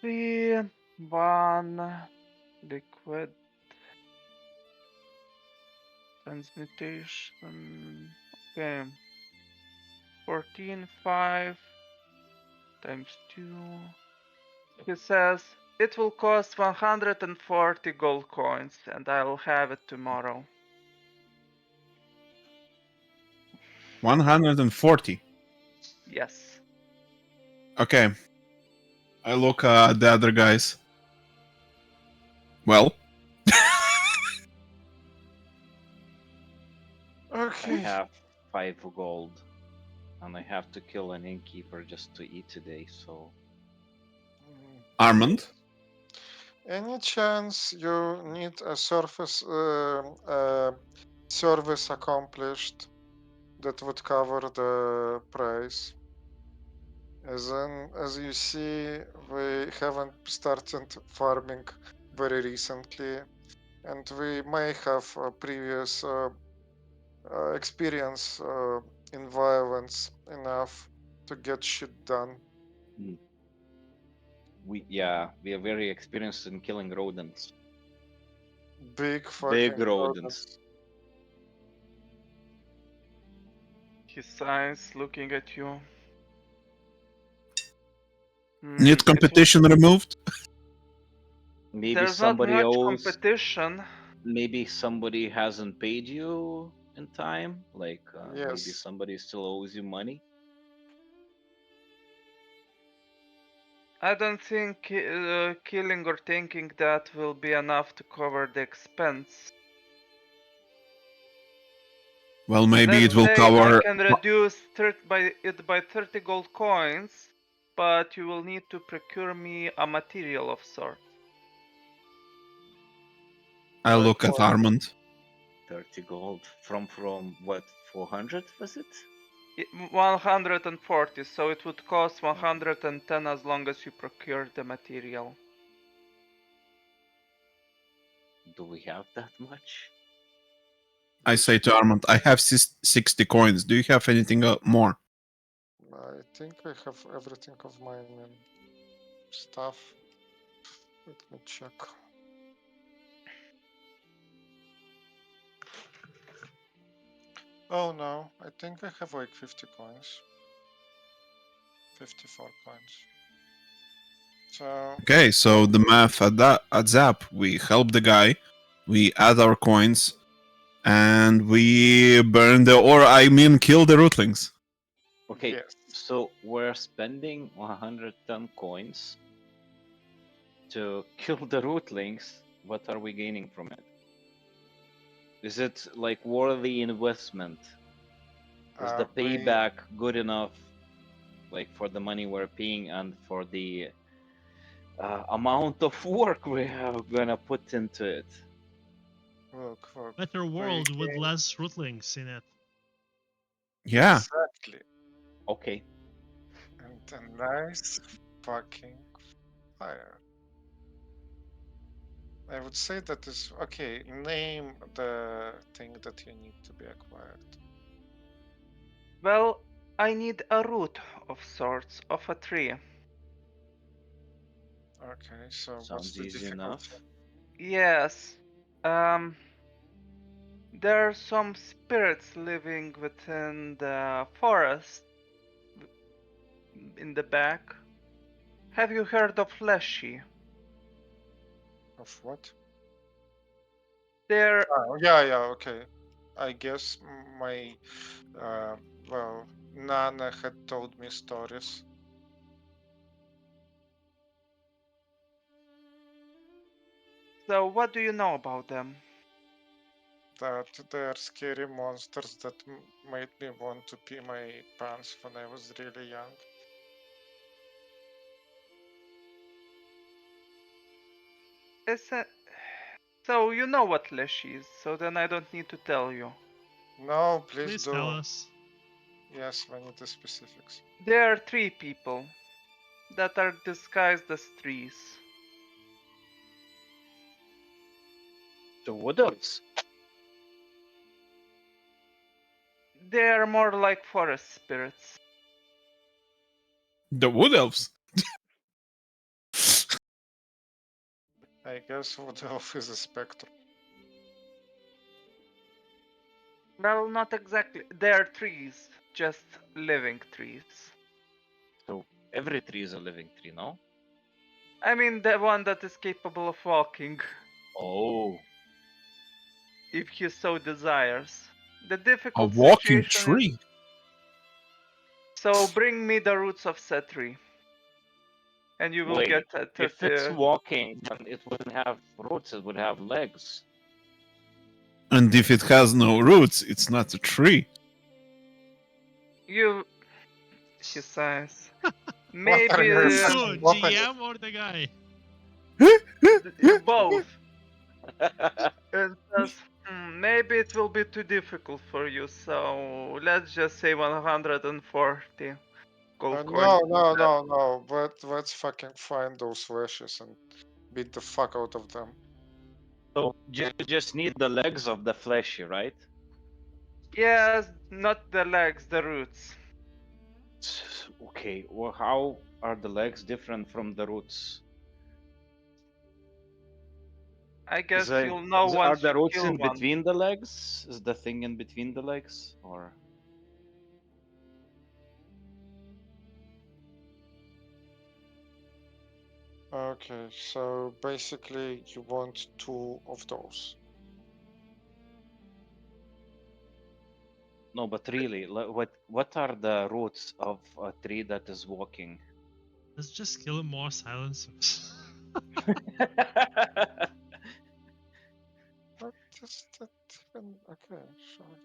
3, 1, liquid, transmutation. Okay, 14.5 times 2. He says it will cost 140 gold coins, and I'll have it tomorrow. 140. Yes. Okay. I look at the other guys. Well, I Okay. have 5 gold, and I have to kill an innkeeper just to eat today. So Armand. Any chance you need a service accomplished that would cover the price? As you see, we haven't started farming very recently, and we may have a previous experience in violence enough to get shit done. mm, we are very experienced in killing rodents. Big Big fucking rodents. rodents. He sighs, looking at you. Need competition removed? Maybe There's not somebody much owes. competition. Maybe somebody hasn't paid you in time. Like maybe Yes. somebody still owes you money. I don't think killing or taking that will be enough to cover the expense. Well, maybe Let's it will say I cover. can reduce by 30 gold coins, but you will need to procure me a material of sort. I Like look at what? Armand. 30 gold from what, 400 was it? 140, so it would cost Oh, 110 as long as you procure the material. do we have that much? I say to Armand, I have 60 coins. Do you have anything more? I think I have everything of mine in stuff. Let me check. Oh no, I think I have like 50 coins. 54 coins. So Okay, so the math adds up. We help the guy, we add our coins, and we burn the, or I mean, kill the rootlings. Okay, yes. so we're spending 110 coins to kill the rootlings. What are we gaining from it? Is it like worthy investment? Is the We payback good enough, like for the money we're paying and for the amount of work we are gonna put into it? look. Better We world with gain less rootlings in it. Yeah, exactly, Okay, and a nice fucking fire. I would say that is okay. Name the thing that you need to be acquired. Well, I need a root of sorts of a tree. Okay, so what's sounds the easy difficulty? enough. Yes. Um, There are some spirits living within the forest in the back. Have you heard of Leshy? Of what? They're Oh, yeah, okay. I guess my, well, Nana had told me stories. so what do you know about them? That they're scary monsters that made me want to pee my pants when I was really young. So you know what Leshy is, so then I don't need to tell you. No, please Please do. tell us. Yes, we need the specifics. There are 3 people that are disguised as trees. The wood elves. They are more like forest spirits. The wood elves. I guess Wood Elf is a spectrum. Well, not exactly. They are trees, just living trees. So every tree is a living tree, no? I mean, the one that is capable of walking, Oh. if he so desires. The A difficult walking situation is, tree. so bring me the roots of set tree, and you will Wait. get If it's 30. walking, then it wouldn't have roots, it would have legs. And if it has no roots, it's not a tree. You, he sighs. What Maybe are you Who, saying? What are you- GM or the guy? both. And says, maybe it will be too difficult for you, so let's just say 140 gold coins. No. But let's fucking find those flashes and beat the fuck out of them. So you just need the legs of the fleshy, right? Yes, not the legs, the roots. Okay, well, how are the legs different from the roots? I guess Are you'll know are once the you roots kill in one. between the legs? Is the thing in between the legs, or Okay, so basically you want 2 of those. no? But really, what are the roots of a tree that is walking? Let's just kill more silencers. What does that even... Okay, sure.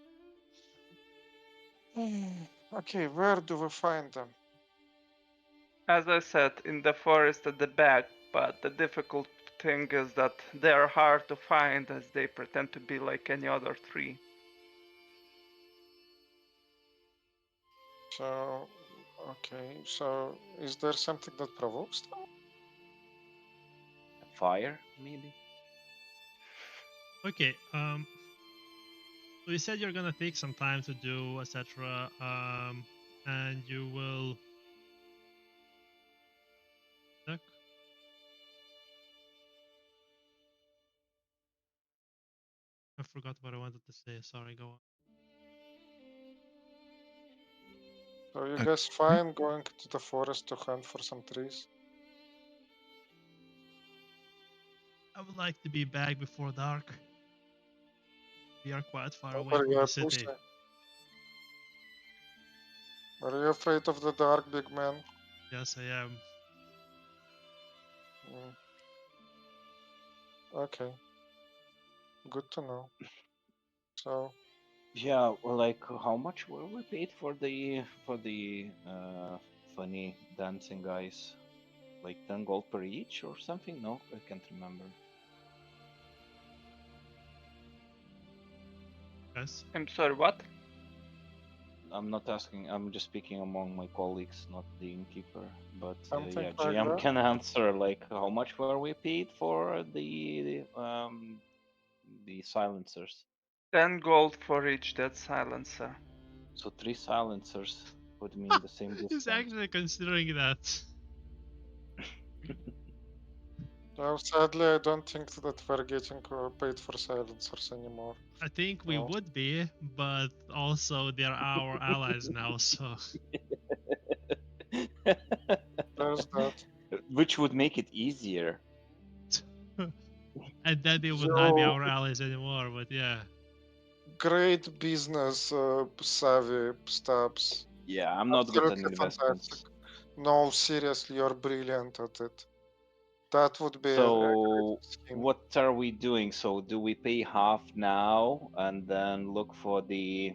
Okay, where do we find them? As I said, in the forest at the back, but the difficult thing is that they are hard to find as they pretend to be like any other tree. So, okay, so is there something that provokes them? Fire, maybe. Okay, so you said you're gonna take some time to do, etc. And you will. Look. I forgot what I wanted to say. Sorry, go on. So you Okay. guys fine going to the forest to hunt for some trees? I would like to be back before dark. We are quite far away Are from you the a city. pussy? Are you afraid of the dark, big man? Yes, I am. Mm. Okay, good to know. So, Yeah, well, like how much were we paid for the funny dancing guys? Like 10 gold per each or something? No, I can't remember. Yes. I'm sorry, what? I'm not asking. I'm just speaking among my colleagues, not the innkeeper. But something yeah, like GM that? can answer. Like, how much were we paid for the silencers? 10 gold for each dead silencer. So 3 silencers would mean the same He's discount. actually considering that. Well, sadly, I don't think that we're getting paid for silencers anymore. I think we No. would be, but also they're our allies now, so There's that. Which would make it easier. and then they would not be You our allies anymore. But yeah, great business savvy, Stubbs. Yeah, I'm not good at Absolutely fantastic. investments. No, seriously, you're brilliant at it. That would be a great So scheme. what are we doing? So do we pay half now and then look for the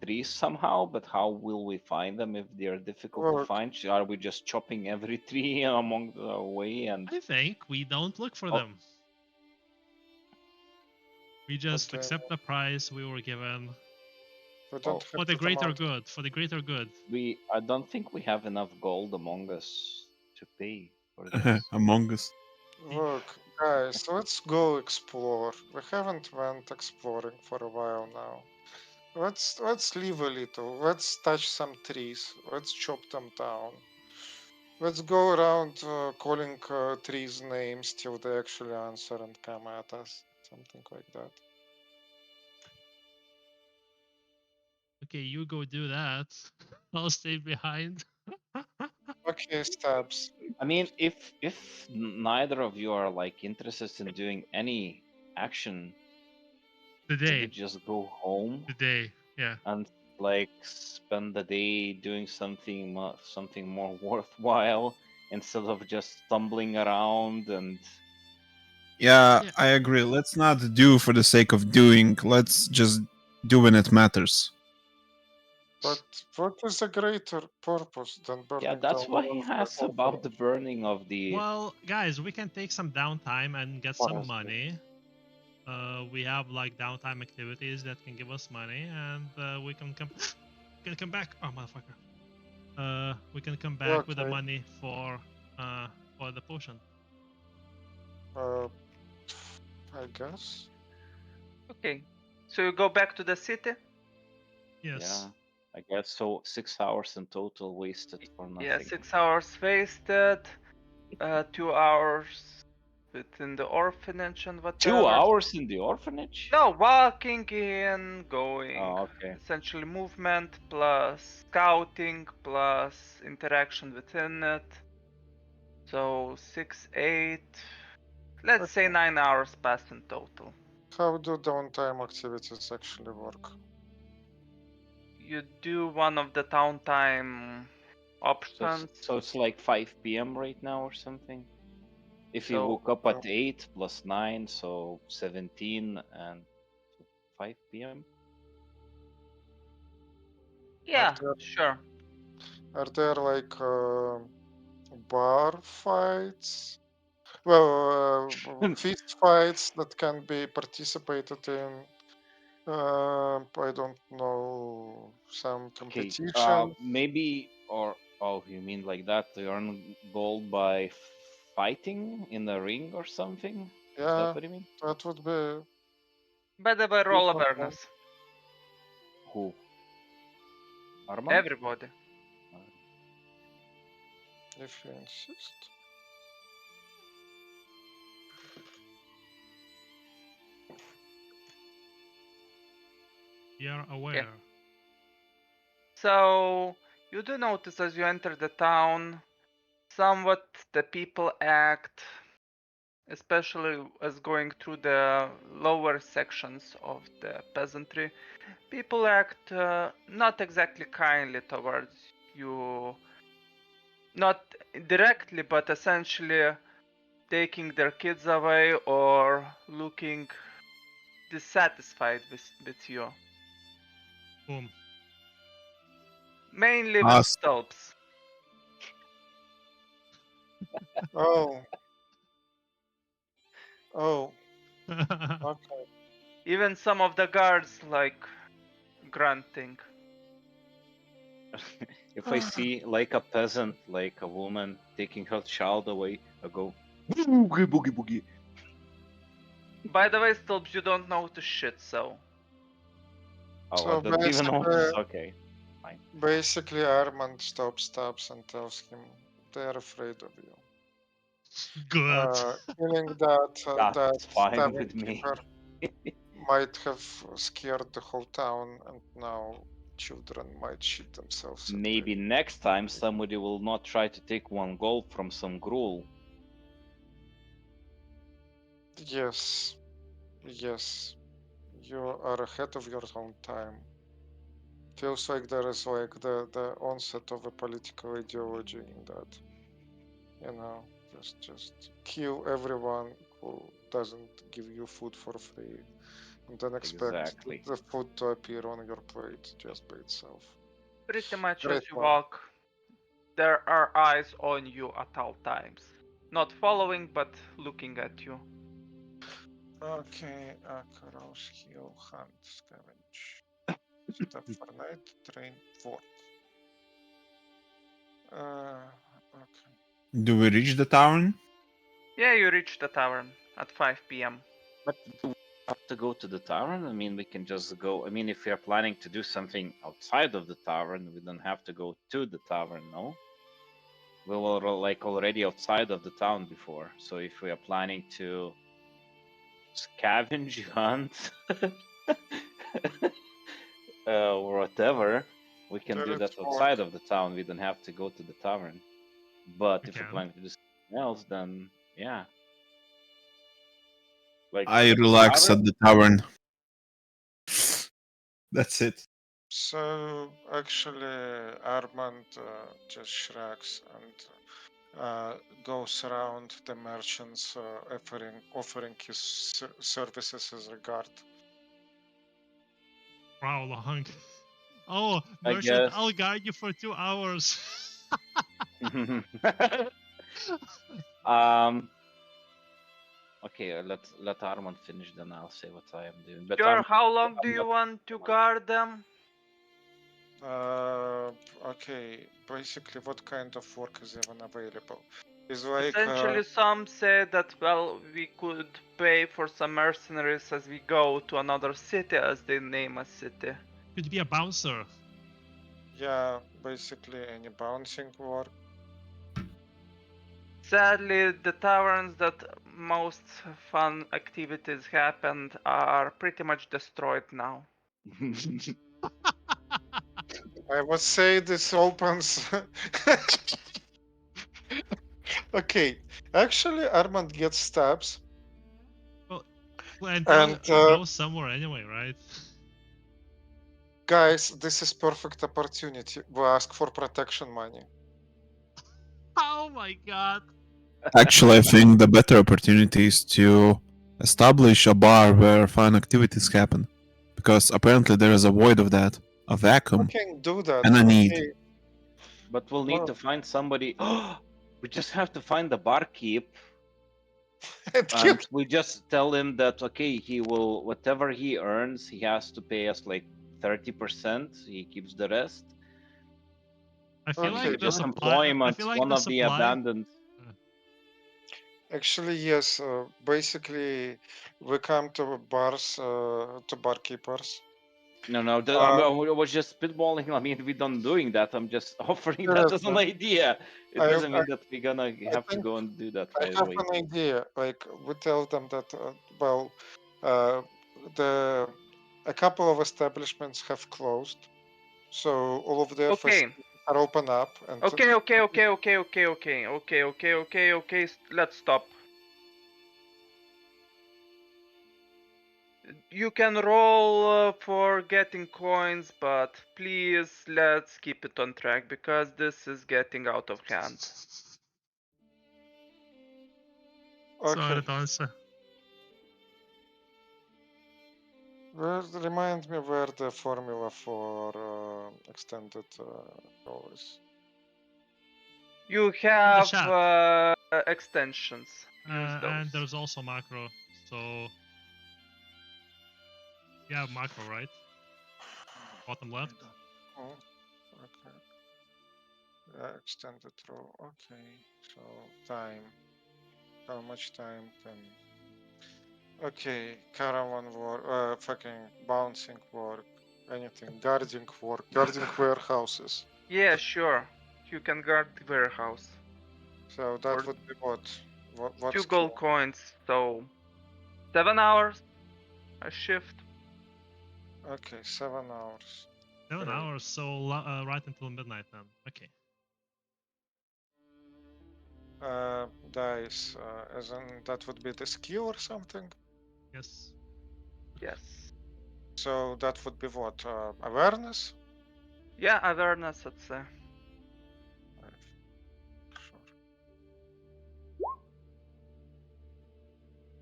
trees somehow? But how will we find them if they are difficult to Look, find? Are we just chopping every tree along the way? And I think we don't look for Oh. them. We just but accept the price we were given we don't Oh. have for the that greater amount. good. For the greater good. I don't think we have enough gold among us to pay for this. Among Us. Look, guys, let's go explore. We haven't went exploring for a while now. Let's leave a little. Let's touch some trees. Let's chop them down. Let's go around calling trees names till they actually answer and come at us. Something like that. Okay, you go do that. I'll stay behind. Okay, Stabs. I mean, if neither of you are like interested in doing any action, we Today, could just go home today, yeah. and like spend the day doing something more worthwhile instead of just stumbling around and Yeah, Yeah. I agree. Let's not do for the sake of doing. Let's just do when it matters. But what is a greater purpose than yeah, burning that's down why all he of the asked about the burning of the Well, guys, we can take some downtime and get some forest. money. We have like downtime activities that can give us money, and we can come back. Oh, motherfucker. We can come back with the Okay. money for the potion. Uh, I guess. Okay. So you go back to the city? Yes. Yeah, I guess so. 6 hours in total wasted for nothing. Yeah, 6 hours wasted. 2 hours within the orphanage and whatever. 2 hours in the orphanage? No, walking in, going. Oh, okay. Essentially movement plus scouting plus interaction within it. So 6, 8. Let's say Okay. 9 hours passed in total. How do downtime activities actually work? You do one of the downtime options. So it's like 5 p.m. right now or something. If you So woke up at 8 plus 9, so 17 and 5 p.m. yeah, there- sure. Are there like bar fights? Well, fist fights that can be participated in. I don't know, some Okay, competition. maybe or oh, you mean like that to earn gold by fighting in the ring or something? Is that Yeah, what you mean? that would be By the way, roll super fun. awareness. Who? Armand? Everybody. If you insist. We are aware. So you do notice as you enter the town, somewhat the people act, especially as going through the lower sections of the peasantry, people act not exactly kindly towards you. Not directly, but essentially taking their kids away or looking dissatisfied with you. Boom. Mainly with Us. Stulps. Oh. Oh, okay. Even some of the guards like grunting. If I see like a peasant, like a woman taking her child away, I go boogie boogie boogie. By the way, Stulps, you don't notice shit, so Oh, So I don't even basically, notice. Okay. basically Armand stops and tells him they're afraid of you. Good. Feeling that that That's fine tavern with me. keeper might have scared the whole town, and now children might shit themselves. at Maybe the- next time somebody will not try to take one gold from some gruel. Yes, yes, you are ahead of your own time. Feels like there is like the onset of a political ideology in that. You know, just kill everyone who doesn't give you food for free, and then expect Exactly. the food to appear on your plate just by itself. Pretty much Great as you one. walk, there are eyes on you at all times. Not following, but looking at you. Okay, Akaros, heal, hunt, scavenge. Step for night, train, work. Okay. Do we reach the tavern? Yeah, you reach the tavern at 5 p.m. But do we have to go to the tavern? I mean, we can just go. I mean, if we are planning to do something outside of the tavern, we don't have to go to the tavern, no? We were like already outside of the town before. So if we are planning to scavenge, hunt, or whatever, we can There do is that work. outside of the town. We don't have to go to the tavern. But We if we're can. planning to do something else, then yeah. Like I the relax tavern? at the tavern. That's it. So actually, Armand just shrugs and goes around the merchants, offering his services as regard. Wow, long. Oh, I merchant, guess. I'll guide you for 2 hours. um. Okay, let Armand finish, then I'll say what I am doing. But Sure, Armand, how long do I'm you not. want to guard them? Okay, basically, what kind of work is even available? Is like Essentially, some say that, well, we could pay for some mercenaries as we go to another city, as they name a city. Could be a bouncer. yeah, basically any bouncing work. Sadly, the taverns that most fun activities happened are pretty much destroyed now. I would say this opens. Okay, actually, Armand gets stabs, And and goes somewhere anyway, right? guys, this is perfect opportunity. We ask for protection money. Oh my god. Actually, I think the better opportunity is to establish a bar where fun activities happen. Because apparently there is a void of that, a We vacuum, can do that. and a need. Okay. But we'll need Well, to find somebody. We just have to find the barkeep, and and we just tell him that okay, he will whatever he earns, he has to pay us like 30%. He keeps the rest, I feel and okay, we like the just that, supply employ him I at feel like one the of the supply abandoned. actually, yes. Basically, we come to bars, to barkeepers. No, no, Uh, I was just spitballing. I mean, we don't doing that. I'm just offering that as an seriously, idea. It I, doesn't I, mean that we're gonna I have to think go and do that I right have away. an idea. Like we tell them that, well, uh, the a couple of establishments have closed, so all of their Okay, facilities are open up, and okay. Let's stop. You can roll for getting coins, but please let's keep it on track because this is getting out of hand. Sorry, okay. answer. Remind me where the formula for extended roll is. You In the have chat. extensions. Use those. And there's also macro. So you have macro, right? Bottom left. Oh, okay. Extended roll. Okay. So time. How much time can? Okay. Caravan work. Fucking bouncing work. Anything. Guarding work. Guarding warehouses. Yeah, sure. You can guard the warehouse. So that Or would be what? What's 2 gold Q? coins, so 7 hours a shift. Okay, 7 hours. 7 Great. hours, so right until midnight then. Okay. Dice, as in that would be the skill or something. Yes. Yes. So that would be what? Awareness? Yeah, awareness, let's say. Sure.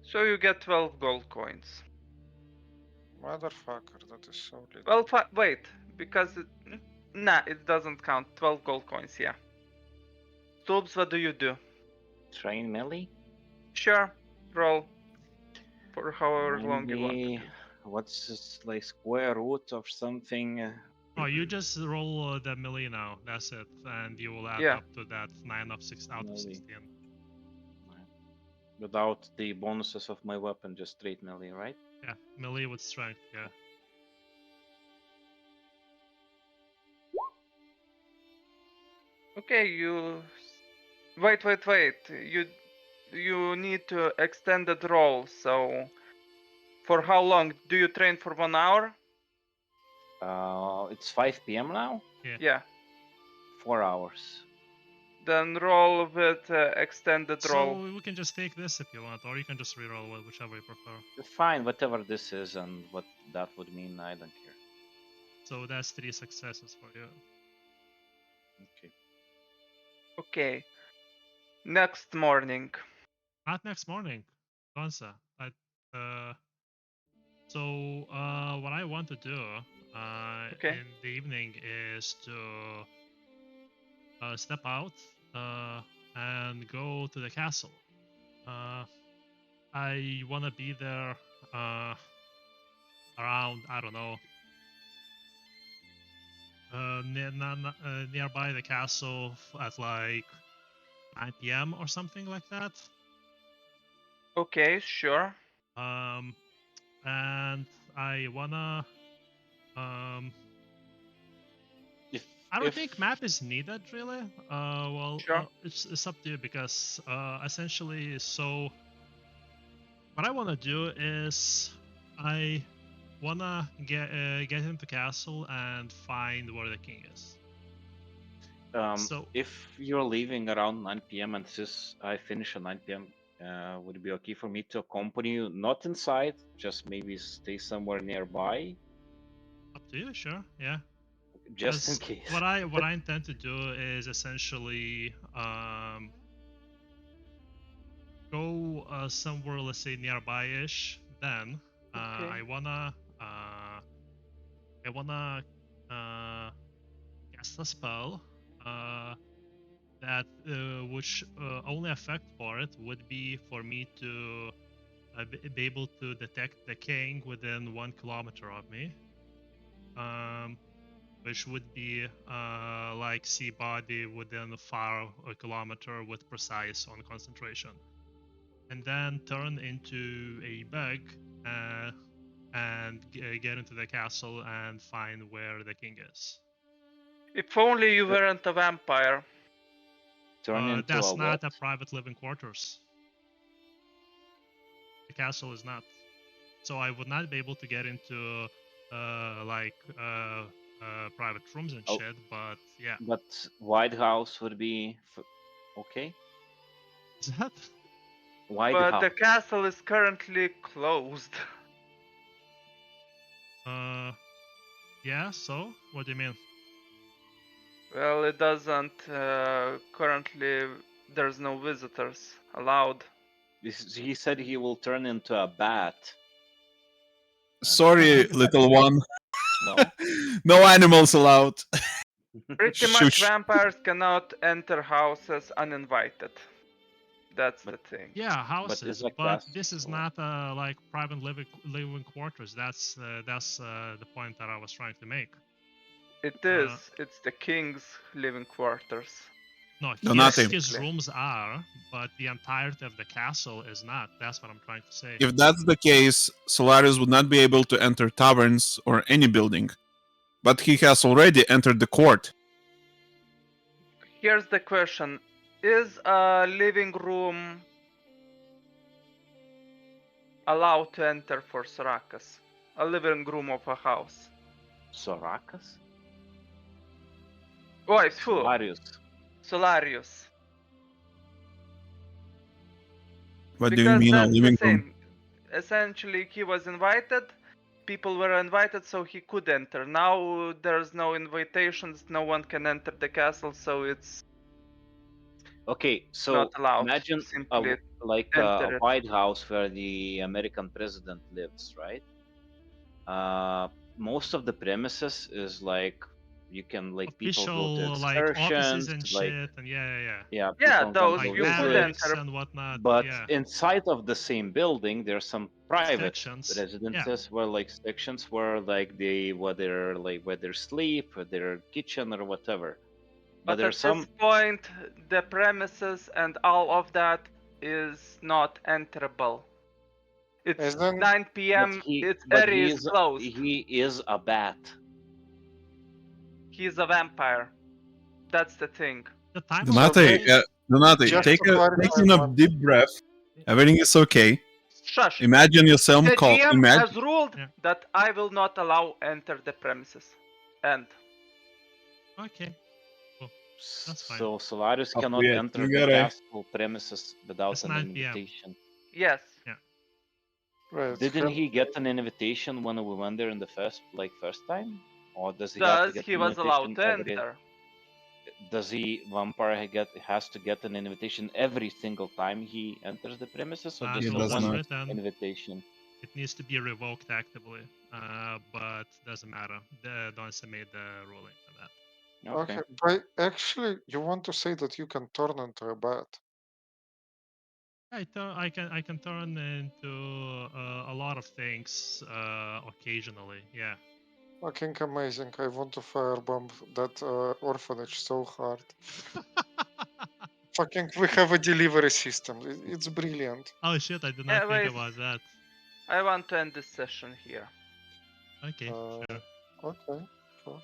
So you get 12 gold coins. Motherfucker, that is so little. Well, wait, because nah, it doesn't count. 12 gold coins, yeah. Subs, what do you do? Train melee? Sure, roll for however long you want to Maybe do. what's this, like square root of something? Oh, you just roll the melee now. That's it, and you will add Yeah. up to that 9 of 6 out of Melee. 16. Without the bonuses of my weapon, just straight melee, right? Yeah, melee with strength. Yeah. Okay, you wait. You need to extended roll. So for how long do you train for 1 hour? It's 5 p.m. now. Yeah. 4 hours. Then roll with extended roll. So we can just take this if you want, or you can just reroll whichever you prefer. Fine, whatever this is and what that would mean, I don't care. So that's 3 successes for you. Okay. Okay. Next morning. Not next morning, Gonza. So what I want to do Okay. in the evening is to step out and go to the castle. I want to be there around, I don't know, nearby the castle at like 9 p.m. or something like that. Okay, sure. And I wanna If I don't think map is needed really. Sure. It's up to you because essentially, so what I want to do is I wanna get into the castle and find where the king is. So if you're leaving around 9 p.m. and since I finish at 9 p.m., would it be okay for me to accompany you? Not inside, just maybe stay somewhere nearby, up to you, sure, yeah. just in 'Cause case. what I intend to do is essentially go somewhere, let's say nearby-ish. Then Okay. I wanna cast a spell that which only effect for it would be for me to be able to detect the king within 1 kilometer of me. Which would be like see body within 5 kilometer with precise on concentration, and then turn into a bug and get into the castle and find where the king is. If only you weren't a vampire. Turn into That's a not what? a private living quarters. The castle is not. So I would not be able to get into private rooms and Oh. shit. But yeah, But White House would be okay. is that? White But House. the castle is currently closed. Yeah. So what do you mean? Well, it doesn't currently. There's no visitors allowed. He said he will turn into a bat. Sorry, little one. No? No animals allowed. Pretty much, Shush. vampires cannot enter houses uninvited. That's the thing. Yeah, But houses, is a but this is castle. not like private living quarters. That's the point that I was trying to make. It is. It's the king's living quarters. No, Donati. his rooms are, but the entirety of the castle is not. That's what I'm trying to say. If that's the case, Solaris would not be able to enter taverns or any building. But he has already entered the court. Here's the question: is a living room allowed to enter for Sorakas, a living room of a house. Sorakas? Oi, phew, Solarius. Solarius. What do you Because mean a that's the living room? same. Essentially, he was invited, people were invited, so he could enter. Now there's no invitations, no one can enter the castle, so it's Okay, so not allowed. imagine Simply like enter a it. White House where the American president lives, right? Most of the premises is like you can like people go to Official like offices excursions, and like shit, and yeah. yeah, Yeah, people can those Like go you could visit. barracks enter. and whatnot. But Yeah. inside of the same building, there's some private Sections. residences where like sections where like they where they sleep, or their kitchen or whatever. But But there's at some this point, the premises and all of that is not enterable. It's As in, 9 p.m. Its but area is closed. he is a bat. He's a vampire. That's the thing. The time So of Donate, day. Donate, just take to clarify a one, deep breath. Everything is okay. Shush. Imagine yourself The call. GM Imagine. has ruled Yeah. that I will not allow enter the premises. And Okay. That's fine. So Solaris Oh, cannot yeah, enter you the gotta- castle premises without It's an 9 p.m. invitation. yes, right? Didn't he get an invitation when we went there in the first time? Or does he have to thus get he an was allowed invitation to every? enter. Does he vampire has to get an invitation every single time he enters the premises, or As just He the does was one not. written, invitation? it needs to be revoked actively. But doesn't matter. The Donsa made the ruling for that. Okay. Okay, but actually, you want to say that you can turn into a bat? I can turn into a lot of things occasionally. Yeah. Fucking amazing! I want to firebomb that orphanage so hard. Fucking, we have a delivery system. It's brilliant. Oh shit! I did not think Anyways, about that. I want to end this session here. Okay, sure. Okay, sure.